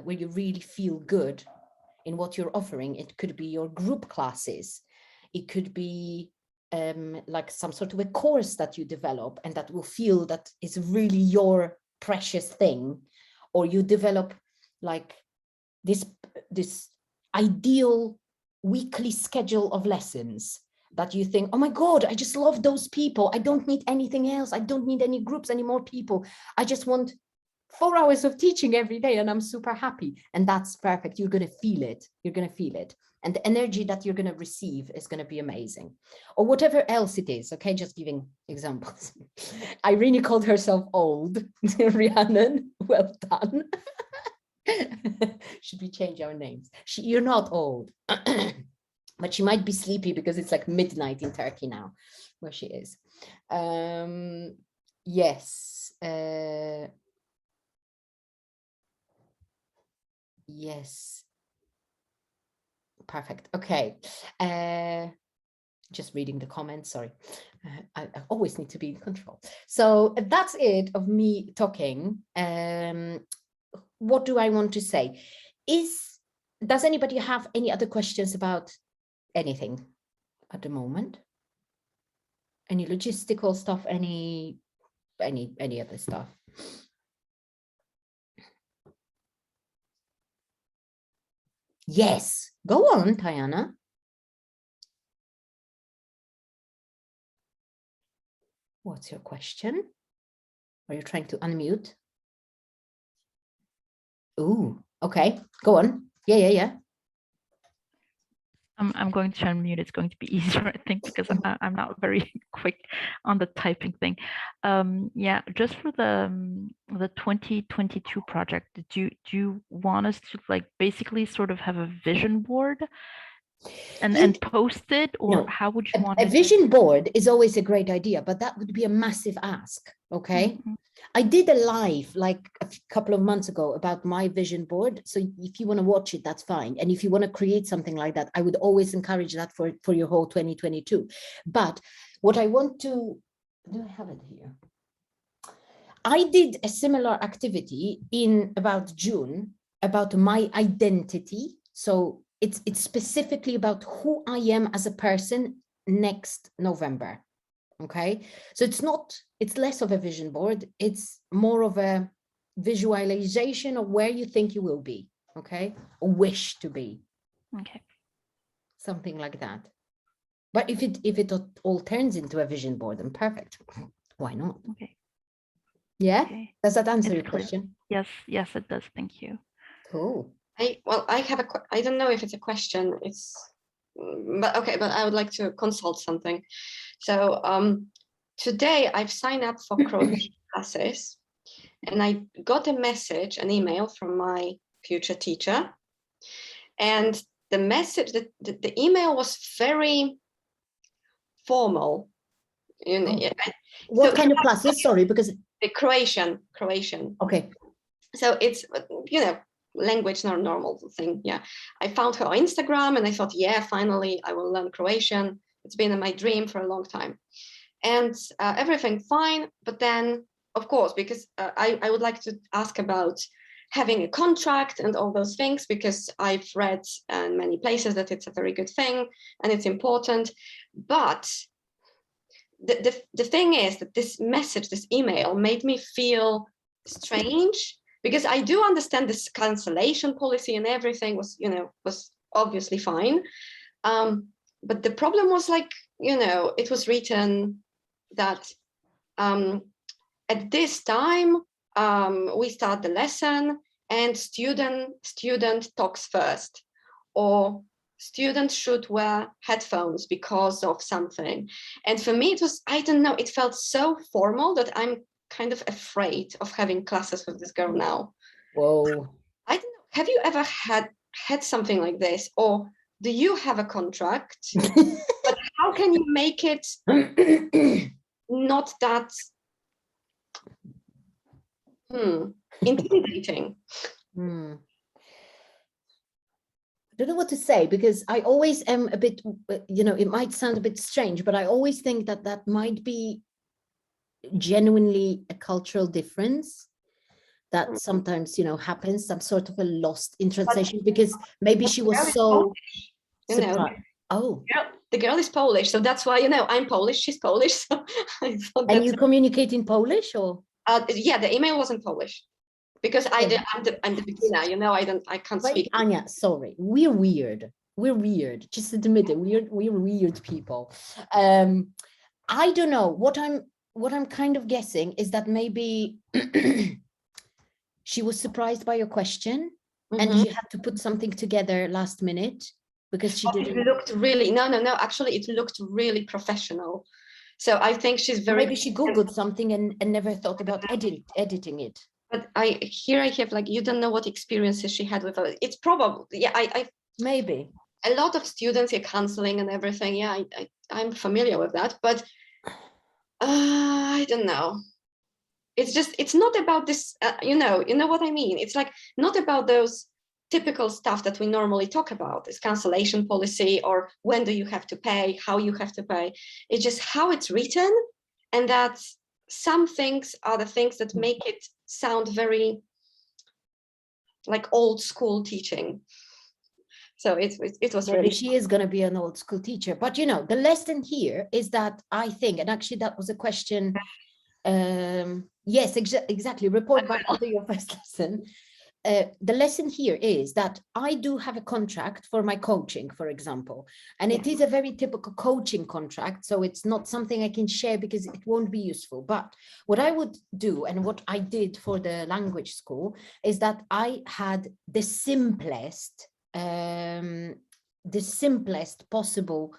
where you really feel good in what you're offering, it could be your group classes. It could be like some sort of a course that you develop and that will feel that is really your precious thing, or you develop like this ideal weekly schedule of lessons that you think, oh my God, I just love those people. I don't need anything else. I don't need any groups, any more people. I just want 4 hours of teaching every day and I'm super happy. And that's perfect. You're going to feel it. And the energy that you're going to receive is going to be amazing. Or whatever else it is. Okay, just giving examples. Irene called herself old. Rhiannon, well done. Should we change our names? You're not old. But she might be sleepy because it's like midnight in Turkey now, where she is. Yes. Yes. Perfect. Okay. Just reading the comments, sorry. I always need to be in control. So that's it of me talking. What do I want to say? Does anybody have any other questions about anything at the moment? Any logistical stuff, any other stuff? Yes, go on, Tayana. What's your question? Are you trying to unmute? Ooh, okay, go on. Yeah. I'm going to unmute. It's going to be easier, I think, because I'm not very quick on the typing thing. Yeah, just for the 2022 project, do you want us to like basically sort of have a vision board and post it, or no, how would you want a vision board is always a great idea, but that would be a massive ask. Okay. Mm-hmm. I did a live like a couple of months ago about my vision board. So if you want to watch it, that's fine. And if you want to create something like that, I would always encourage that for your whole 2022. But what I want to, do I have it here? I did a similar activity in about June about my identity. So it's specifically about who I am as a person next November. Okay, so it's less of a vision board, it's more of a visualization of where you think you will be, okay, or wish to be, Okay. something like that. But if it all turns into a vision board, then perfect. Why not? Okay. Yeah, Okay. does that answer It's your clear. question? Yes. Yes, it does. Thank you. Cool. I have I don't know if it's a question. But okay. But I would like to consult something. So today I've signed up for crochet classes, and I got a message, an email from my future teacher, and the message, the email was very formal. You know, Oh. What kind of classes? Sorry, because the Croatian. okay. So it's, you know, language, not normal thing. Yeah, I found her on Instagram, and I thought, yeah, finally I will learn Croatian. It's been my dream for a long time, and everything fine. But then, of course, because I would like to ask about having a contract and all those things, because I've read in many places that it's a very good thing and it's important. But the thing is that this message, this email, made me feel strange, because I do understand this cancellation policy and everything was, you know, was obviously fine. But the problem was, like, you know, it was written that at this time we start the lesson and student talks first, or students should wear headphones because of something. And for me, it was, I don't know, it felt so formal that I'm kind of afraid of having classes with this girl now. Whoa. I don't know, have you ever had something like this, or do you have a contract? But how can you make it not that intimidating? I don't know what to say, because I always am a bit, you know, it might sound a bit strange, but I always think that that might be genuinely a cultural difference that sometimes, you know, happens, some sort of a lost in translation, because maybe she was so You know, surprised. Oh, the girl is Polish, so that's why, you know, I'm Polish, she's Polish, so I thought and that. you communicate in Polish, or? Yeah, the email was in Polish, because I'm the beginner, you know, I can't Wait, speak. Anya, sorry, we're weird. We're weird. Just admit it. We're weird people. I don't know. What I'm kind of guessing is that maybe she was surprised by your question, and Mhm. she had to put something together last minute, because she It didn't. looked really, no, actually it looked really professional. So I think she's very. Maybe she Googled something and never thought about editing it. But I have, like, you don't know what experiences she had with her. It's probably, yeah, Maybe. a lot of students are counseling and everything. Yeah, I'm familiar with that, but I don't know. It's just, it's not about this, you know what I mean? It's like not about those typical stuff that we normally talk about, this cancellation policy, or when do you have to pay, how you have to pay. It's just how it's written, and that some things are the things that make it sound very like old school teaching. So it was Maybe really. she is going to be an old school teacher, but you know, the lesson here is that I think, and actually that was a question. Yes, exactly. Report back after your first lesson. The lesson here is that I do have a contract for my coaching, for example, and it is a very typical coaching contract. So it's not something I can share because it won't be useful. But what I would do, and what I did for the language school, is that I had the simplest possible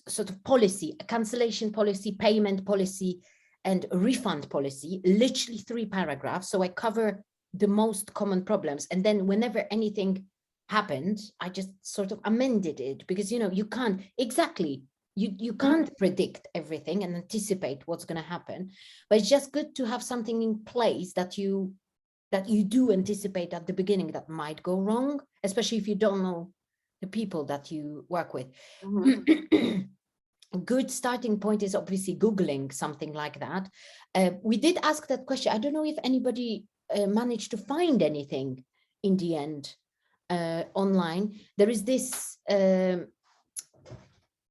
sort of policy, a cancellation policy, payment policy, and a refund policy, literally 3 paragraphs. So I cover the most common problems. And then whenever anything happened, I just sort of amended it, because, you know, you can't exactly, you can't predict everything and anticipate what's going to happen, but it's just good to have something in place that you do anticipate at the beginning that might go wrong, especially if you don't know the people that you work with. A good starting point is obviously Googling something like that. We did ask that question. I don't know if anybody managed to find anything in the end online. There is this,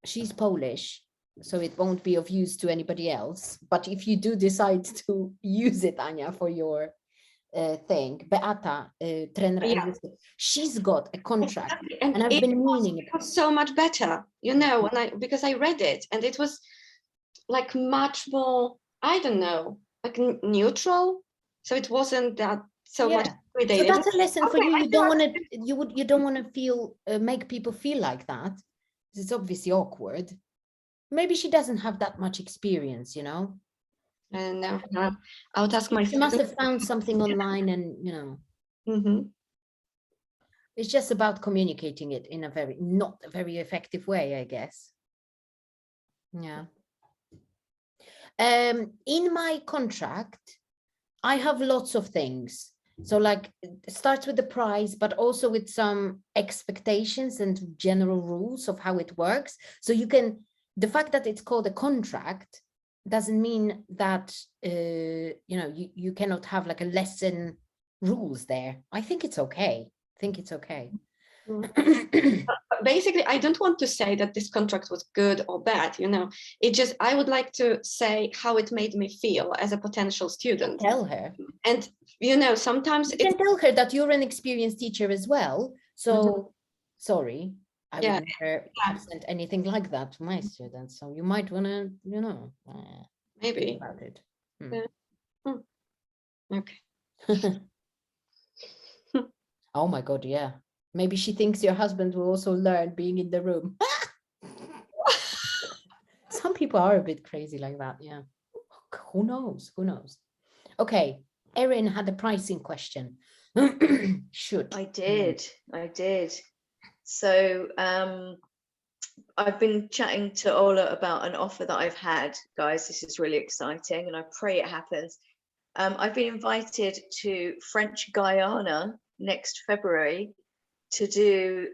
she's Polish, so it won't be of use to anybody else. But if you do decide to use it, Anya, for your thing, Beata, trainer, Yeah. she's got a contract, Exactly. and I've it been was- meaning it was so much better, you know, because I read it, and it was like much more, I don't know, like neutral. So it wasn't that so much Yeah. So intimidating. that's a lesson for Okay, you. I You don't feel want to. You don't want to feel make people feel like that. It's obviously awkward. Maybe she doesn't have that much experience, you know. And I would ask my She must have found something online, and you know, Mhm. it's just about communicating it in a not a very effective way, I guess. Yeah. In my contract, I have lots of things. So like it starts with the price, but also with some expectations and general rules of how it works. So you can, the fact that it's called a contract doesn't mean that, you know, you cannot have like a lesson rules there. I think it's okay. I think it's okay. But basically, I don't want to say that this contract was good or bad, you know. It just, I would like to say how it made me feel as a potential student. Tell her. And, you know, sometimes You it's, can tell her that you're an experienced teacher as well. So sorry, I Yeah, would never have sent anything like that to my students. So you might want to, you know, think maybe. about it. Okay. Oh my God, yeah. Maybe she thinks your husband will also learn being in the room. Some people are a bit crazy like that, yeah. Who knows? Who knows? Okay, Erin had a pricing question. Should. I did. So I've been chatting to Ola about an offer that I've had, guys. This is really exciting, and I pray it happens. I've been invited to French Guiana next February to do,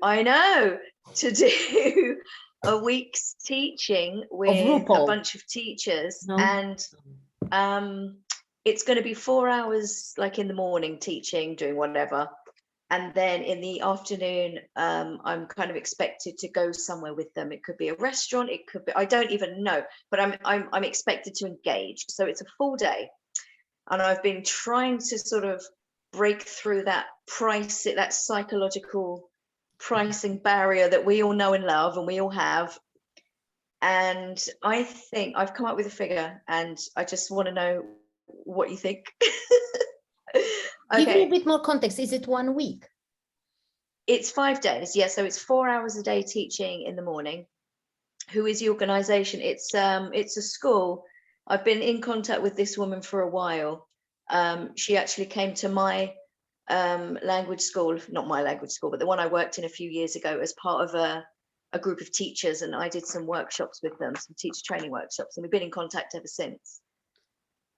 a week's teaching with a RuPaul. bunch of teachers. No? And it's going to be 4 hours, like in the morning, teaching, doing whatever. And then in the afternoon, I'm kind of expected to go somewhere with them. It could be a restaurant, it could be, I don't even know, but I'm expected to engage. So it's a full day. And I've been trying to sort of break through that that psychological pricing barrier that we all know and love, and we all have. And I think I've come up with a figure, and I just want to know what you think. Give me a bit more context. Is it 1 week? It's 5 days, yeah. So it's 4 hours a day teaching in the morning. Who is the organization? It's a school. I've been in contact with this woman for a while. She actually came to my language school, not my language school, but the one I worked in a few years ago, as part of a group of teachers, and I did some workshops with them, some teacher training workshops, and we've been in contact ever since.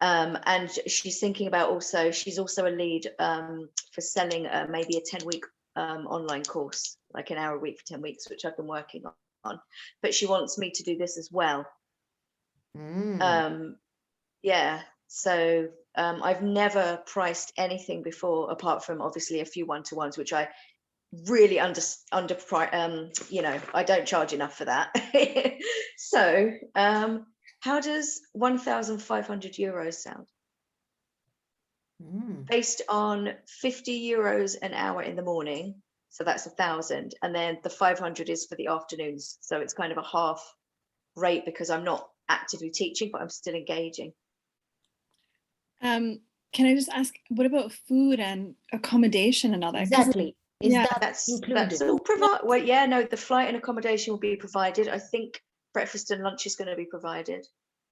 And she's thinking about she's also a lead for selling maybe a 10-week online course, like an hour a week for 10 weeks, which I've been working on. But she wants me to do this as well. Yeah, so I've never priced anything before, apart from obviously a few one-to-ones, which I really you know, I don't charge enough for that. So how does 1,500 euros sound? Based on 50 euros an hour in the morning, so that's 1,000, and then the 500 is for the afternoons, so it's kind of a half rate because I'm not actively teaching, but I'm still engaging. Can I just ask, what about food and accommodation and all that? 'Cause Exactly. Is Yeah. that That's included? all provided. Well, yeah, no, the flight and accommodation will be provided. I think breakfast and lunch is going to be provided.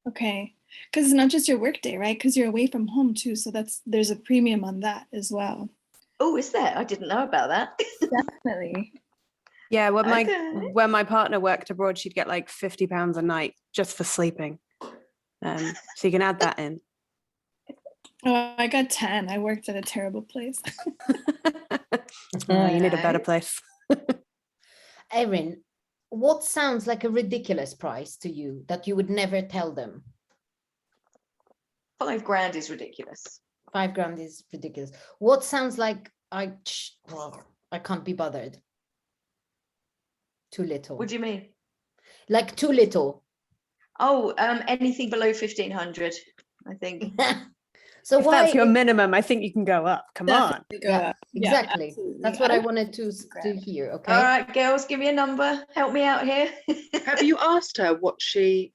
Okay, because it's not just your work day, right? Because you're away from home too, so there's a premium on that as well. Oh, is there? I didn't know about that. Definitely. Yeah, when Okay. my partner worked abroad, she'd get like £50 a night just for sleeping. So you can add that in. Oh, I got 10. I worked at a terrible place. You need a better Nice. place. Erin, what sounds like a ridiculous price to you that you would never tell them? 5 grand is ridiculous. 5 grand is ridiculous. What sounds like I can't be bothered. Too little. What do you mean? Like too little. Oh, anything below 1,500, I think. So If why? that's your minimum, I think you can go up. Come on. Yeah, exactly. absolutely. That's what I I would wanted to Instagram. hear. Okay. All right, girls, give me a number. Help me out here. Have you asked her what she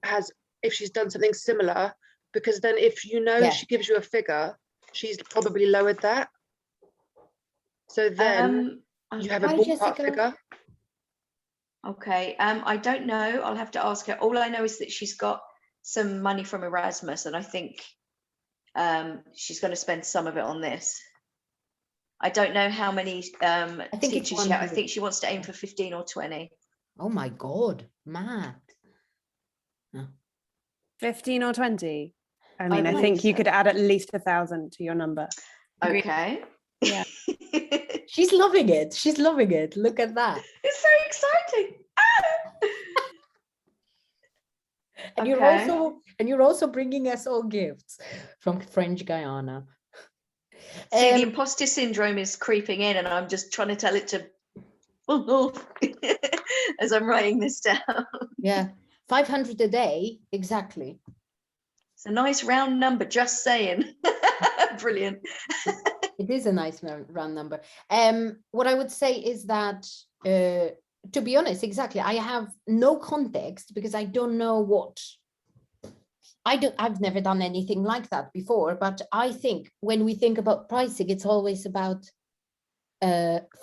has, if she's done something similar? Because then if you know Yeah. she gives you a figure, she's probably lowered that. So then you have a Hi, ballpark Jessica. figure. Okay, I don't know. I'll have to ask her. All I know is that she's got some money from Erasmus, and I think she's going to spend some of it on this. I don't know how many think it's teachers she has. I 100. think she wants to aim for 15 or 20. Oh my God, mad. 15 or 20. I mean, I believe think you so. could add at least 1,000 to your number. Agreed. Okay. Yeah. She's loving it. She's loving it. Look at that. It's so exciting. And Okay. you're also bringing us all gifts from French Guyana. See, the Um, imposter syndrome is creeping in, and I'm just trying to tell it to as I'm writing this down. yeah, 500 a day, exactly. It's a nice round number, just saying. Brilliant. It is a nice round number. What I would say is that, to be honest, exactly, I have no context because I don't know what. I've never done anything like that before, but I think when we think about pricing, it's always about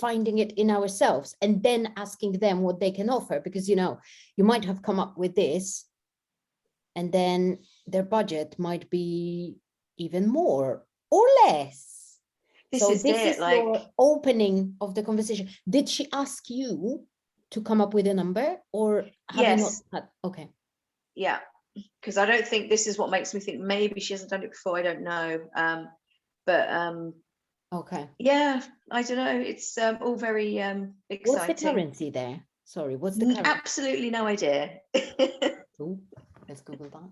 finding it in ourselves and then asking them what they can offer, because you might have come up with this and then their budget might be even more or less. This So is this it, is like, your opening of the conversation. Did she ask you to come up with a number, or have you not yes. had? Okay. Yeah, because I don't think this is what makes me think maybe she hasn't done it before. I don't know. Okay. Yeah, I don't know. It's all very What's the exciting. currency there? Sorry, what's the currency? Absolutely no idea. Ooh, let's Google that.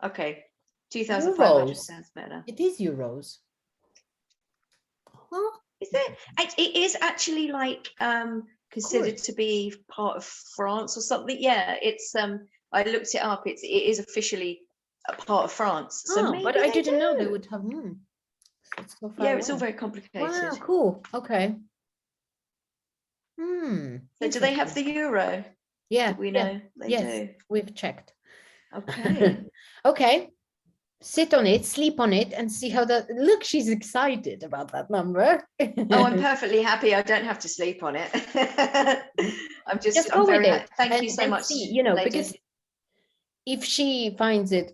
Okay, 2,500 Euros. sounds better. It is euros. Huh? Is it? It is actually like considered to be part of France or something. Yeah, it's I looked it up. It is officially a part of France. So Oh, maybe but I didn't know they do. would have. It's so far Yeah, it's all away. very complicated. Wow, cool. Okay. So do they have the interesting. euro? Yeah, Do we yeah, know? They yes, do. we've checked. Okay. Okay. Sit on it, sleep on it, and see how that. Look, she's excited about that number. Oh, I'm perfectly happy. I don't have to sleep on it. I'm Just go I'm with very it. thank you so and much. see, ladies. because if she finds it,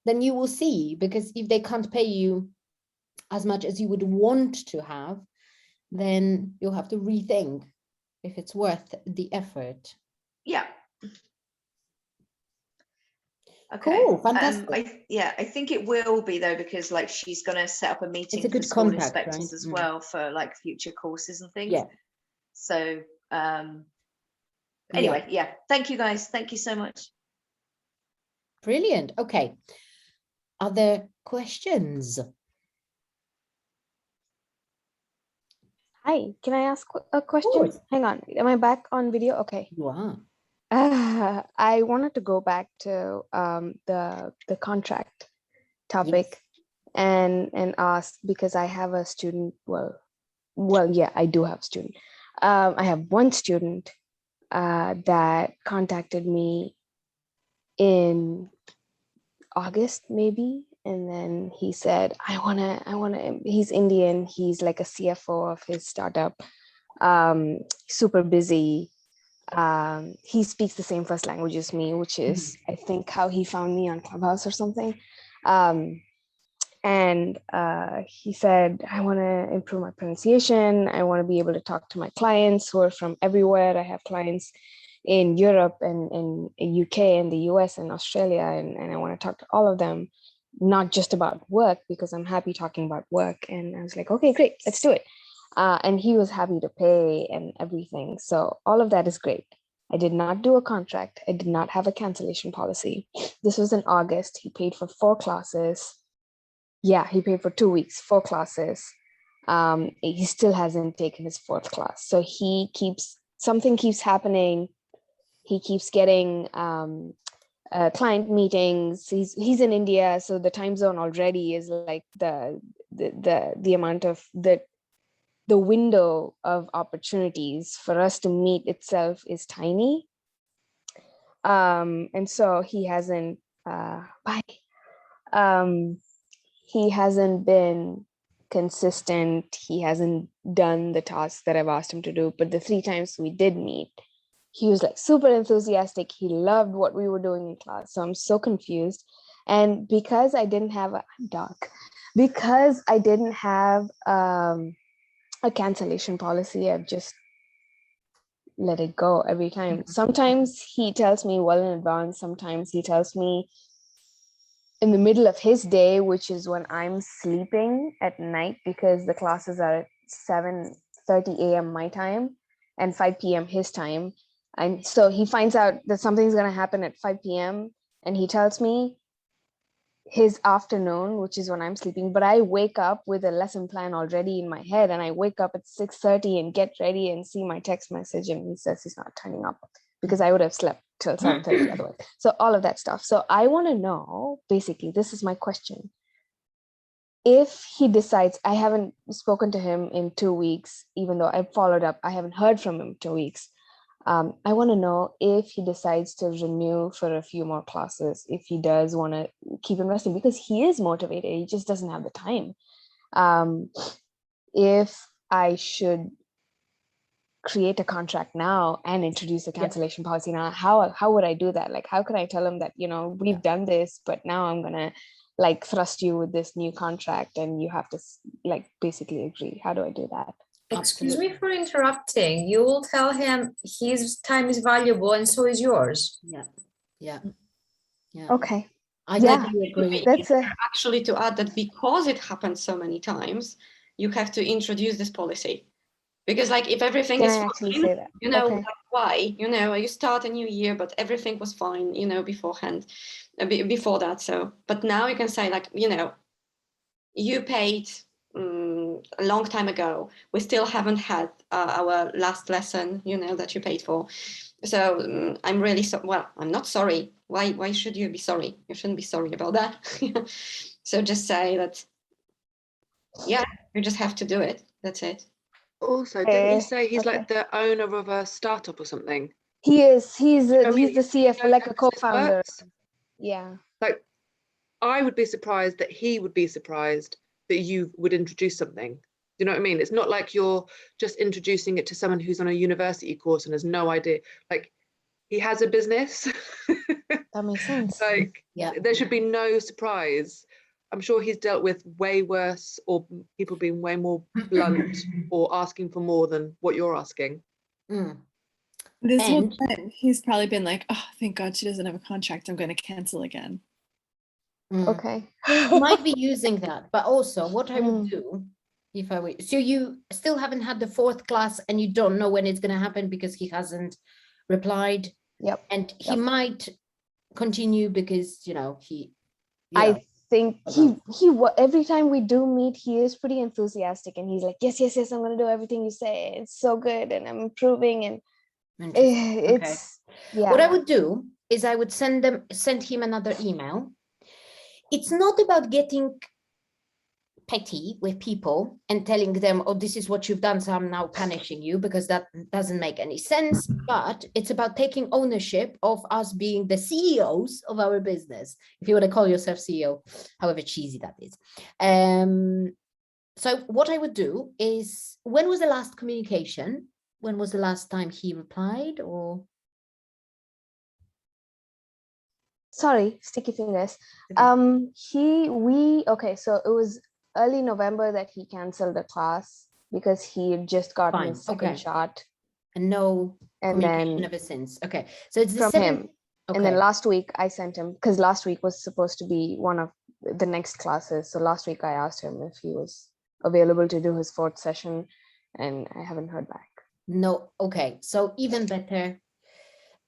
then you will see, because if they can't pay you as much as you would want to have, then you'll have to rethink if it's worth the effort. Yeah. Okay. Cool, fantastic. I think it will be though, because like she's gonna set up a meeting It's a for good school contact, inspectors right? as well for like future courses and things. Yeah. So anyway, yeah. Thank you guys. Thank you so much. Brilliant. Okay. Other questions? Hi, can I ask a question? course. Hang on, am I back on video? Okay. You are. I wanted to go back to the contract topic and ask, because I have a student. Well, yeah, I do have a student. I have one student that contacted me in August maybe, and then he said, I wanna. He's Indian. He's like a CFO of his startup. Super busy. He speaks the same first language as me, which is I think how he found me on Clubhouse or something. And he said, I want to improve my pronunciation. I want to be able to talk to my clients who are from everywhere. I have clients in Europe and in UK and the US and Australia, and I want to talk to all of them, not just about work, because I'm happy talking about work. And I was like, okay, great, let's do it. And he was happy to pay and everything. So all of that is great. I did not do a contract. I did not have a cancellation policy. This was in August. He paid for 4 classes. Yeah, he paid for 2 weeks, 4 classes. He still hasn't taken his 4th class. So something keeps happening. He keeps getting client meetings. He's in India, so the time zone already is like the amount of the window of opportunities for us to meet itself is tiny. And so he hasn't he hasn't been consistent. He hasn't done the tasks that I've asked him to do. But the 3 times we did meet, he was like super enthusiastic. He loved what we were doing in class. So I'm so confused. And because I didn't have because I didn't have a cancellation policy, I've just let it go every time. Sometimes he tells me well in advance. Sometimes he tells me in the middle of his day, which is when I'm sleeping at night, because the classes are at 7:30 a.m. my time and 5 p.m. his time. And so he finds out that something's going to happen at 5 p.m. and he tells me his afternoon, which is when I'm sleeping, but I wake up with a lesson plan already in my head, and I wake up at 6:30 and get ready and see my text message, and he says he's not turning up because I would have slept till 7:30 otherwise. So all of that stuff. So I want to know, basically, this is my question. If he decides, I haven't spoken to him in 2 weeks, even though I followed up, I haven't heard from him in 2 weeks. I want to know if he decides to renew for a few more classes, if he does want to keep investing, because he is motivated, he just doesn't have the time. If I should create a contract now and introduce a cancellation policy now, how would I do that? Like, how could I tell him that, we've done this, but now I'm going to like thrust you with this new contract and you have to like basically agree? How do I do that? Excuse me for interrupting. You will tell him his time is valuable and so is yours. Yeah. Okay. I totally agree. That's actually to add that because it happens so many times, you have to introduce this policy. Because like if everything is fine, say that? Okay. Why? You start a new year, but everything was fine, beforehand, before that. So, but now you can say like, you paid a long time ago. We still haven't had our last lesson, that you paid for. So I'm really I'm not sorry. Why should you be sorry? You shouldn't be sorry about that. So just say that, you just have to do it. That's it. Also, didn't you say he's like the owner of a startup or something? He is. He's the CFO, like a co-founder. Yeah. Like, I would be surprised that he would be surprised that you would introduce something. Do you know what I mean? It's not like you're just introducing it to someone who's on a university course and has no idea. Like, he has a business. That makes sense. Like, there should be no surprise. I'm sure he's dealt with way worse, or people being way more blunt or asking for more than what you're asking. This whole time, he's probably been like, oh, thank God she doesn't have a contract. I'm going to cancel again. Okay. Might be using that, but also what I would do if I were, so you still haven't had the 4th class and you don't know when it's going to happen because he hasn't replied. Yep. And he might continue because, I think he every time we do meet, he is pretty enthusiastic and he's like, yes, I'm going to do everything you say. It's so good and I'm improving, and it's What I would do is I would send him another email. It's not about getting petty with people and telling them, oh, this is what you've done, so I'm now punishing you, because that doesn't make any sense. But it's about taking ownership of us being the CEOs of our business, if you want to call yourself CEO, however cheesy that is. So what I would do is, when was the last communication? When was the last time he replied? Or sorry, sticky fingers. So it was early November that he canceled the class because he had just gotten his second shot. And no communication then ever since. Okay, so it's the from same. him. And then last week I sent him, because last week was supposed to be one of the next classes. So last week I asked him if he was available to do his 4th session, and I haven't heard back. No, okay, so even better.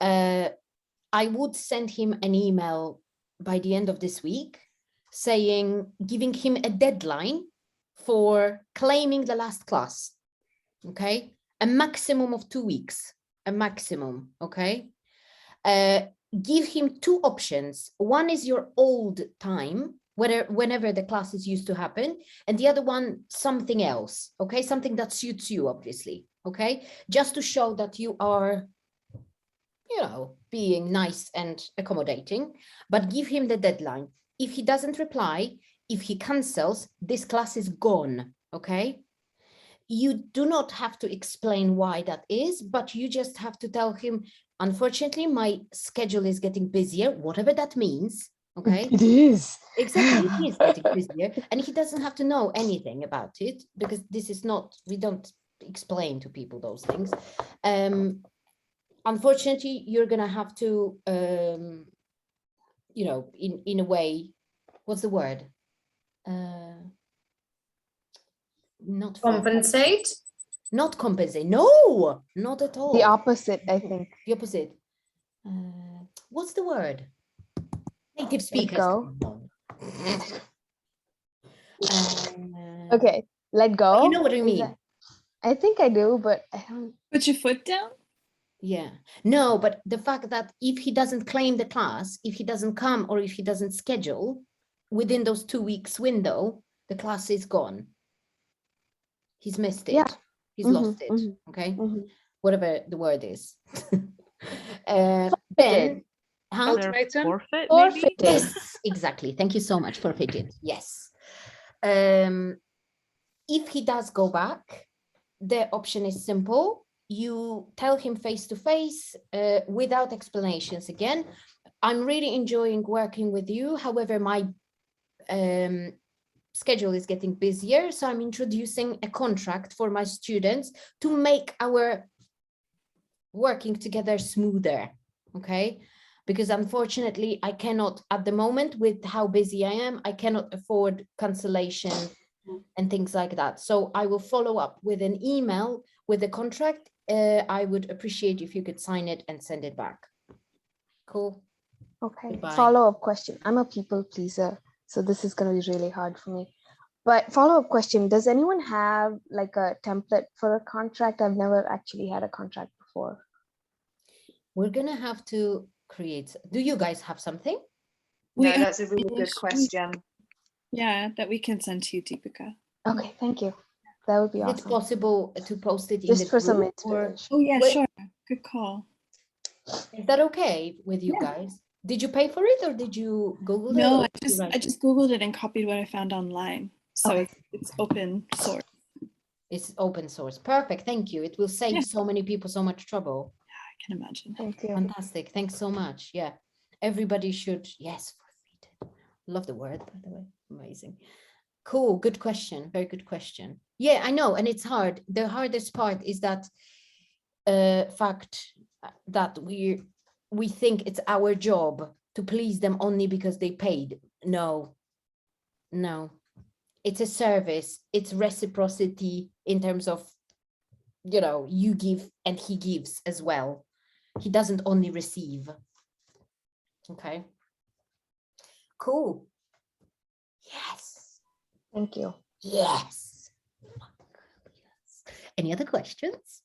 I would send him an email by the end of this week saying, giving him a deadline for claiming the last class, okay? A maximum of 2 weeks, a maximum, okay? Give him 2 options. One is your old time, whenever the classes used to happen, and the other one, something else, okay? Something that suits you, obviously, okay? Just to show that you are, you know, being nice and accommodating, but give him the deadline. If he doesn't reply, if he cancels, this class is gone, okay? You do not have to explain why that is, but you just have to tell him, unfortunately, my schedule is getting busier, whatever that means, okay? It is. Exactly, it is getting busier, and he doesn't have to know anything about it, because this is not, we don't explain to people those things. Unfortunately, you're gonna have to, you know, in a way, what's the word? Not Compensate? Not compensate. No, not at all. The opposite, I think. The opposite. What's the word? Native speakers. go. Okay. Okay, let go. You know what I Is mean? that- I think I do, but I don't. Put your foot down. Yeah. No, but the fact that if he doesn't claim the class, if he doesn't come, or if he doesn't schedule within those 2 weeks window, the class is gone. He's missed it. Yeah. He's Mhm, lost it. mhm, Okay. mhm. Whatever the word is. Then, how Ultimatum? Forfeit, maybe? Forfeited. Yes, exactly. Thank you so much for forfeited. Yes. If he does go back, the option is simple. You tell him face to face without explanations again. I'm really enjoying working with you. However, my schedule is getting busier, so I'm introducing a contract for my students to make our working together smoother, okay? Because unfortunately, I cannot, at the moment, with how busy I am, I cannot afford cancellation and things like that. So I will follow up with an email with the contract. I would appreciate if you could sign it and send it back. Cool. Okay, Goodbye. follow-up question. I'm a people pleaser, so this is going to be really hard for me. But follow-up question, does anyone have like a template for a contract? I've never actually had a contract before. We're gonna have to create, do you guys have something? No, We that's a really good finished. question. Yeah, that we can send to you, Deepika. Okay, thank you. That would be Is it awesome. possible to post it in Just the for some group, or inspiration. Oh yeah, Wait. sure. Good call. is that okay with you Yeah. guys? Did you pay for it, or did you Google it? No, or I did you write I it? just Googled it and copied what I found online. So Okay. it's open source. It's open source. Perfect. Thank you. It will save Yeah. so many people so much trouble. I can imagine. Thank you. Fantastic. Thanks so much. Yeah. Everybody should, yes, forfeited. Love the word, by the way. Amazing. Cool. Good question. Very good question. Yeah, I know. And it's hard. The hardest part is that fact that we think it's our job to please them only because they paid. No, no. It's a service. It's reciprocity in terms of, you know, you give and he gives as well. He doesn't only receive. Okay. Cool. Yes. Thank you. Yes. Any other questions?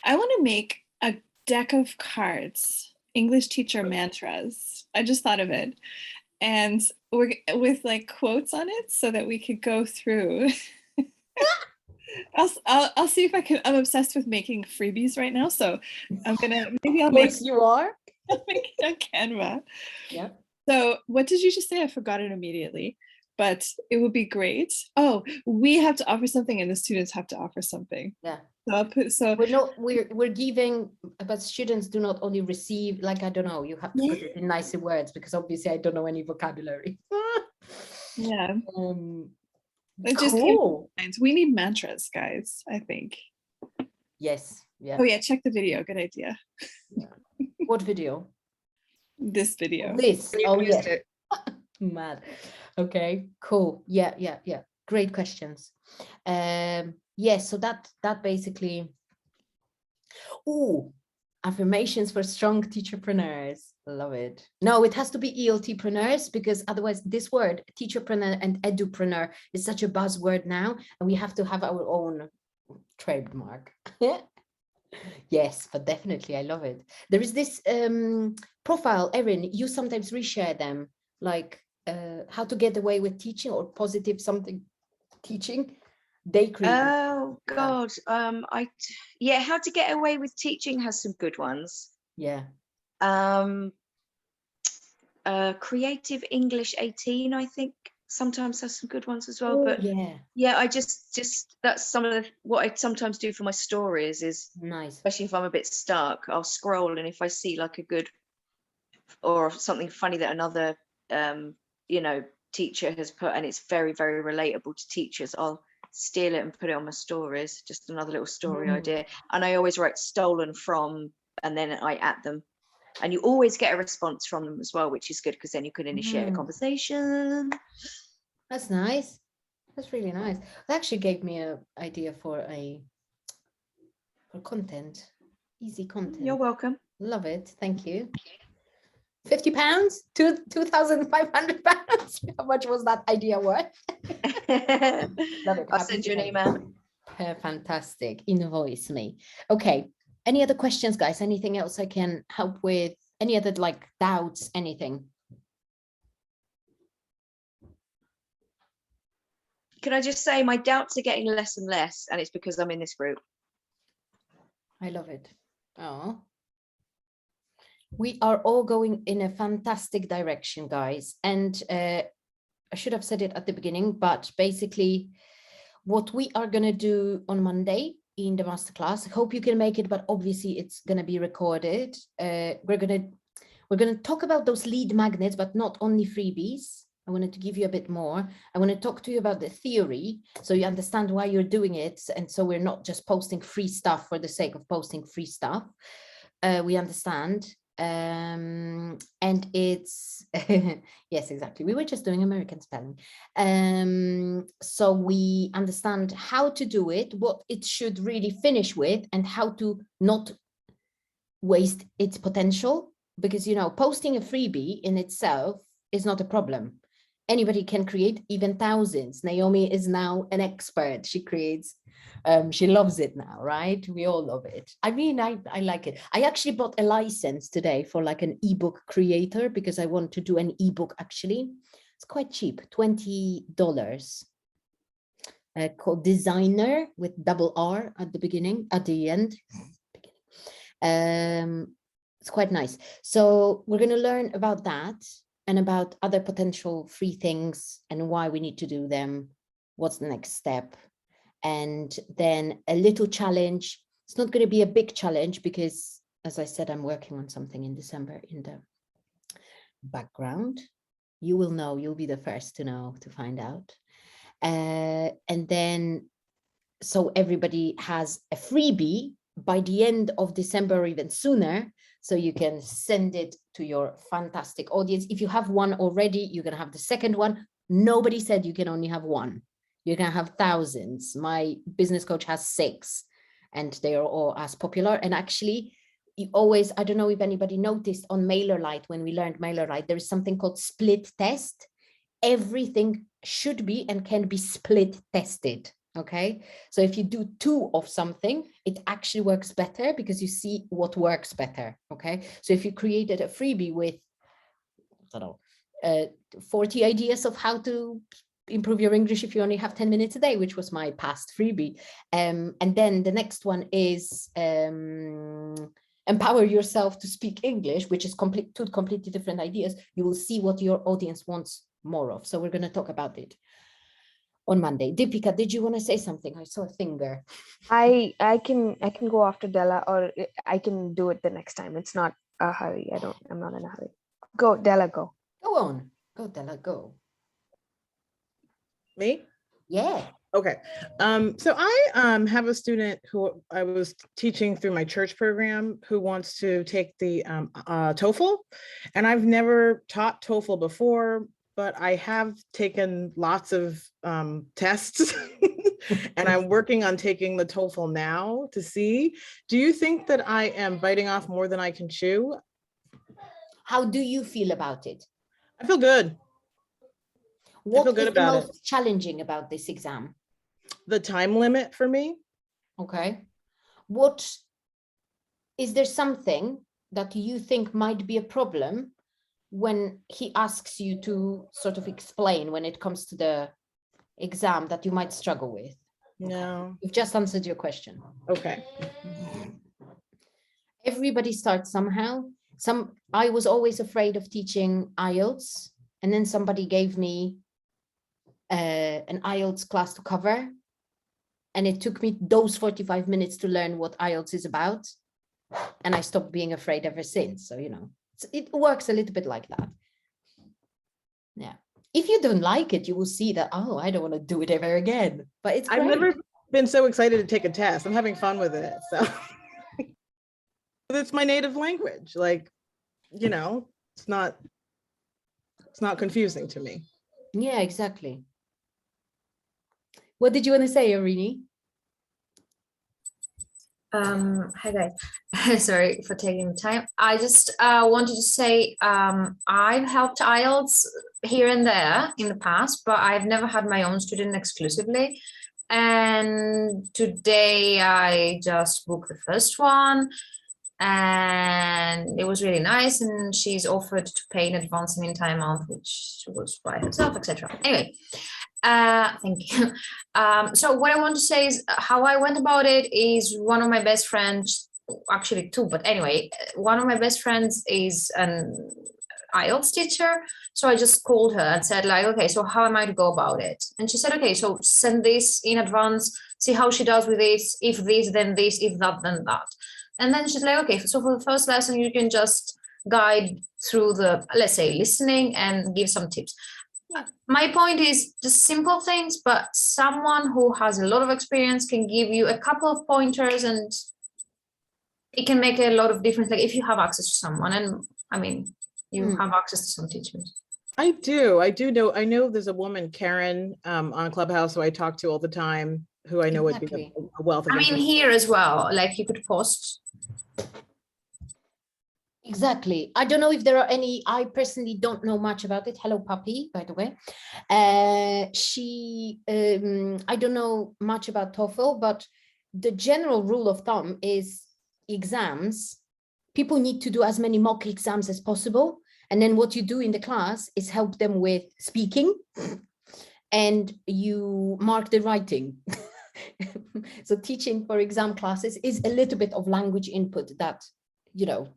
I want to make a deck of cards, English teacher mantras. I just thought of it. And we're with like quotes on it so that we could go through. I'll see if I can. I'm obsessed with making freebies right now. So I'm gonna, maybe I'll Of make, course you are. I'll make it on Canva. Yeah. So what did you just say? I forgot it immediately, but it would be great. Oh, we have to offer something and the students have to offer something. Yeah. So I'll put, so We're giving, but students do not only receive, like, I don't know, you have to put it in nicer words, because obviously I don't know any vocabulary. yeah, It just cool. we need mantras, guys, I think. Yes. Yeah. Oh yeah, check the video. Good idea. What video? This video. This. You Oh, used yeah. it. Mad. Okay, cool. Yeah. Great questions. Yes, so that basically Ooh, affirmations for strong teacherpreneurs. Love it. No, it has to be ELTpreneurs, because otherwise this word teacherpreneur and edupreneur is such a buzzword now, and we have to have our own trademark. Yes, but definitely, I love it. There is this profile, Erin, you sometimes reshare them, like how to get away with teaching or positive something teaching. They create. Oh God, yeah, how to get away with teaching has some good ones. Yeah. Creative English 18, I think, sometimes has some good ones as well. Oh, but yeah, I just that's some of what I sometimes do for my stories is, nice. especially if I'm a bit stuck, I'll scroll, and if I see like a good or something funny that another teacher has put, and it's very, very relatable to teachers, I'll steal it and put it on my stories, just another little story idea. And I always write stolen from, and then I add them, and you always get a response from them as well, which is good, because then you can initiate a conversation. That's nice. That's really nice. That actually gave me an idea for content, easy content. You're welcome. Love it. Thank you. £50, 2,500 pounds. How much was that idea worth? Love it. I'll send you an email. Fantastic. Invoice me. Okay. Any other questions, guys? Anything else I can help with? Any other like doubts? Anything? Can I just say my doubts are getting less and less, and it's because I'm in this group. I love it. Oh. We are all going in a fantastic direction, guys. And I should have said it at the beginning, but basically what we are going to do on Monday in the masterclass, I hope you can make it, but obviously it's going to be recorded. We're going to talk about those lead magnets, but not only freebies. I wanted to give you a bit more. I want to talk to you about the theory, so you understand why you're doing it. And so we're not just posting free stuff for the sake of posting free stuff. We understand. And it's, yes, exactly. We were just doing American spelling. So we understand how to do it, what it should really finish with, and how to not waste its potential. Because, posting a freebie in itself is not a problem. Anybody can create, even thousands. Naomi is now an expert. She creates, she loves it now, right? We all love it. I mean, I like it. I actually bought a license today for like an ebook creator, because I want to do an ebook actually. It's quite cheap, $20. Called Designer with double R at the end. It's quite nice. So we're going to learn about that, and about other potential free things and why we need to do them. What's the next step? And then a little challenge. It's not going to be a big challenge because, as I said, I'm working on something in December in the background. You will know, you'll be the first to know, to find out. And then, so everybody has a freebie by the end of December or even sooner. So you can send it to your fantastic audience. If you have one already, you're going to have the second one. Nobody said you can only have one. You're going to have thousands. My business coach has 6, and they are all as popular. And actually, you always, I don't know if anybody noticed on MailerLite, when we learned MailerLite, there is something called split test. Everything should be and can be split tested. Okay, so if you do 2 of something, it actually works better because you see what works better. Okay, so if you created a freebie with, I don't know, 40 ideas of how to improve your English if you only have 10 minutes a day, which was my past freebie, and then the next one is empower yourself to speak English, which is two completely different ideas. You will see what your audience wants more of. So we're going to talk about it on Monday. Deepika, did you want to say something? I saw a finger. I can go after Della, or I can do it the next time. It's not a hurry. I'm not in a hurry. Go, Della, go. Go on. Go, Della, go. Me? Yeah. Okay. So I have a student who I was teaching through my church program who wants to take the TOEFL, and I've never taught TOEFL before, but I have taken lots of tests and I'm working on taking the TOEFL now to see. Do you think that I am biting off more than I can chew? How do you feel about it? I feel good. What feel good is the about it. most challenging about this exam? The time limit for me. Okay. What is there something that you think might be a problem when he asks you to sort of explain when it comes to the exam that you might struggle with? No. You've just answered your question. Okay. Everybody starts somehow. I was always afraid of teaching IELTS, and then somebody gave me an IELTS class to cover, and it took me those 45 minutes to learn what IELTS is about, and I stopped being afraid ever since. So, you know, it works a little bit like that. Yeah. If you don't like it, you will see that, oh, I don't want to do it ever again. But it's great. I've never been so excited to take a test. I'm having fun with it. So it's my native language. Like, you know, it's not confusing to me. Yeah, exactly. What did you want to say, Irini? Hi guys. Sorry for taking the time. I just wanted to say I've helped IELTS here and there in the past, but I've never had my own student exclusively. And today I just booked the first one, and it was really nice, and she's offered to pay in advance the entire month, which was by herself, etc. Anyway, thank you. So what I want to say is how I went about it is one of my best friends, actually two, but anyway, one of my best friends is an IELTS teacher. So I just called her and said like, okay, so how am I to go about it? And she said, okay, so send this in advance, see how she does with this, if this, then this, if that, then that. And then she's like, okay, so for the first lesson, you can just guide through the, let's say, listening and give some tips. My point is just simple things, but someone who has a lot of experience can give you a couple of pointers, and it can make a lot of difference. Like if you have access to someone, and I mean, you have access to some teachers. I know. I know there's a woman, Karen, on Clubhouse, who I talk to all the time, who I know would be a wealth of I mean, here as well, like you could post. Exactly. I don't know if there are any, I personally don't know much about it. Hello, puppy, by the way. I don't know much about TOEFL, but the general rule of thumb is exams, people need to do as many mock exams as possible. And then what you do in the class is help them with speaking and you mark the writing. So teaching for exam classes is a little bit of language input that, you know,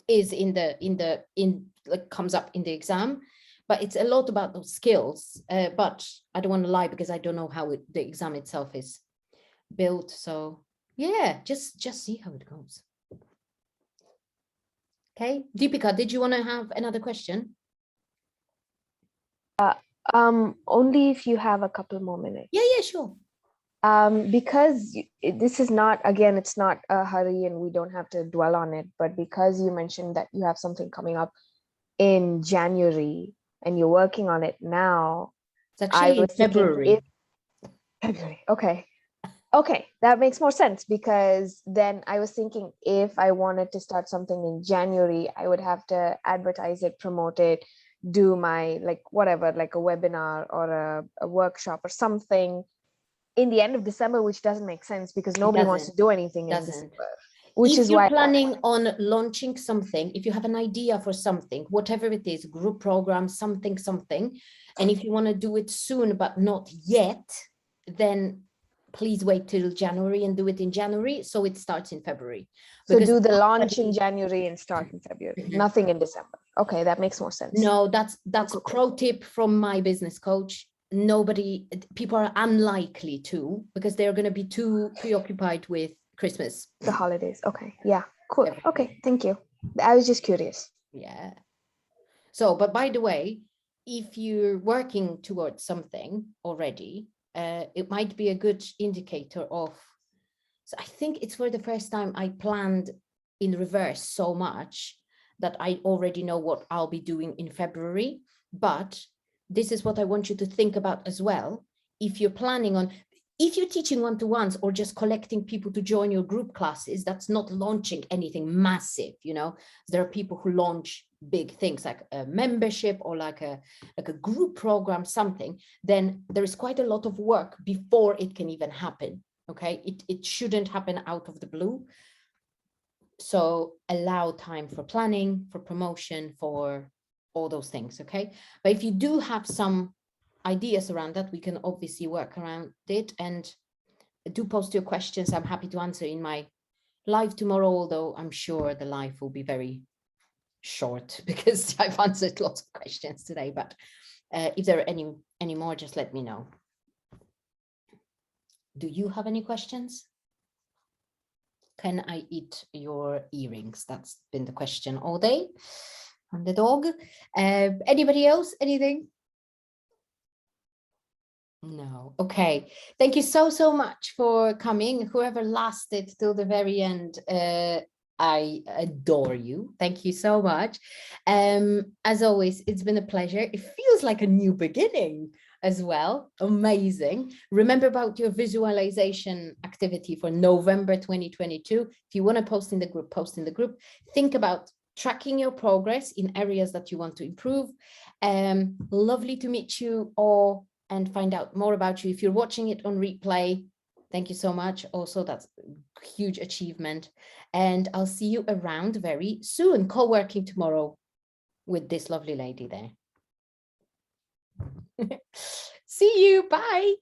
is like comes up in the exam, but it's a lot about those skills. But I don't want to lie because I don't know how the exam itself is built. So yeah, just see how it goes. Okay, Deepika, did you want to have another question? Only if you have a couple more minutes. Yeah, sure. Because this is not, again, it's not a hurry and we don't have to dwell on it, but because you mentioned that you have something coming up in January and you're working on it now. It's actually in February. February, okay, that makes more sense, because then I was thinking if I wanted to start something in January, I would have to advertise it, promote it, do my like whatever, like a webinar or a workshop or something in the end of December, which doesn't make sense because nobody wants to do anything in December. Which is why if you're planning on launching something, if you have an idea for something, whatever it is, group program, something, and if you want to do it soon but not yet, then please wait till January and do it in January so it starts in February. So do the launch in January and start in February, nothing in December. Okay, that makes more sense. No, that's a pro tip from my business coach. People are unlikely to, because they're going to be too preoccupied with Christmas, the holidays. Okay, yeah, cool. Okay, thank you. I was just curious. Yeah. So, but by the way, if you're working towards something already, it might be a good indicator of, so I think it's for the first time I planned in reverse so much that I already know what I'll be doing in February, but this is what I want you to think about as well. If you're planning on, if you're teaching one-to-ones or just collecting people to join your group classes, that's not launching anything massive, you know. There are people who launch big things like a membership or like a group program, something, then there is quite a lot of work before it can even happen, okay? It shouldn't happen out of the blue. So allow time for planning, for promotion, for all those things, okay? But if you do have some ideas around that, we can obviously work around it, and do post your questions. I'm happy to answer in my live tomorrow, although I'm sure the live will be very short because I've answered lots of questions today. But if there are any more, just let me know. Do you have any questions? Can I eat your earrings? That's been the question all day from the dog. Anybody else? Anything? No. Okay. Thank you so much for coming. Whoever lasted till the very end, I adore you. Thank you so much. As always, it's been a pleasure. It feels like a new beginning as well. Amazing. Remember about your visualization activity for November 2022. If you want to post in the group, post in the group. Think about tracking your progress in areas that you want to improve. Lovely to meet you all and find out more about you. If you're watching it on replay, thank you so much. Also, that's a huge achievement. And I'll see you around very soon, co-working tomorrow with this lovely lady there. See you, bye.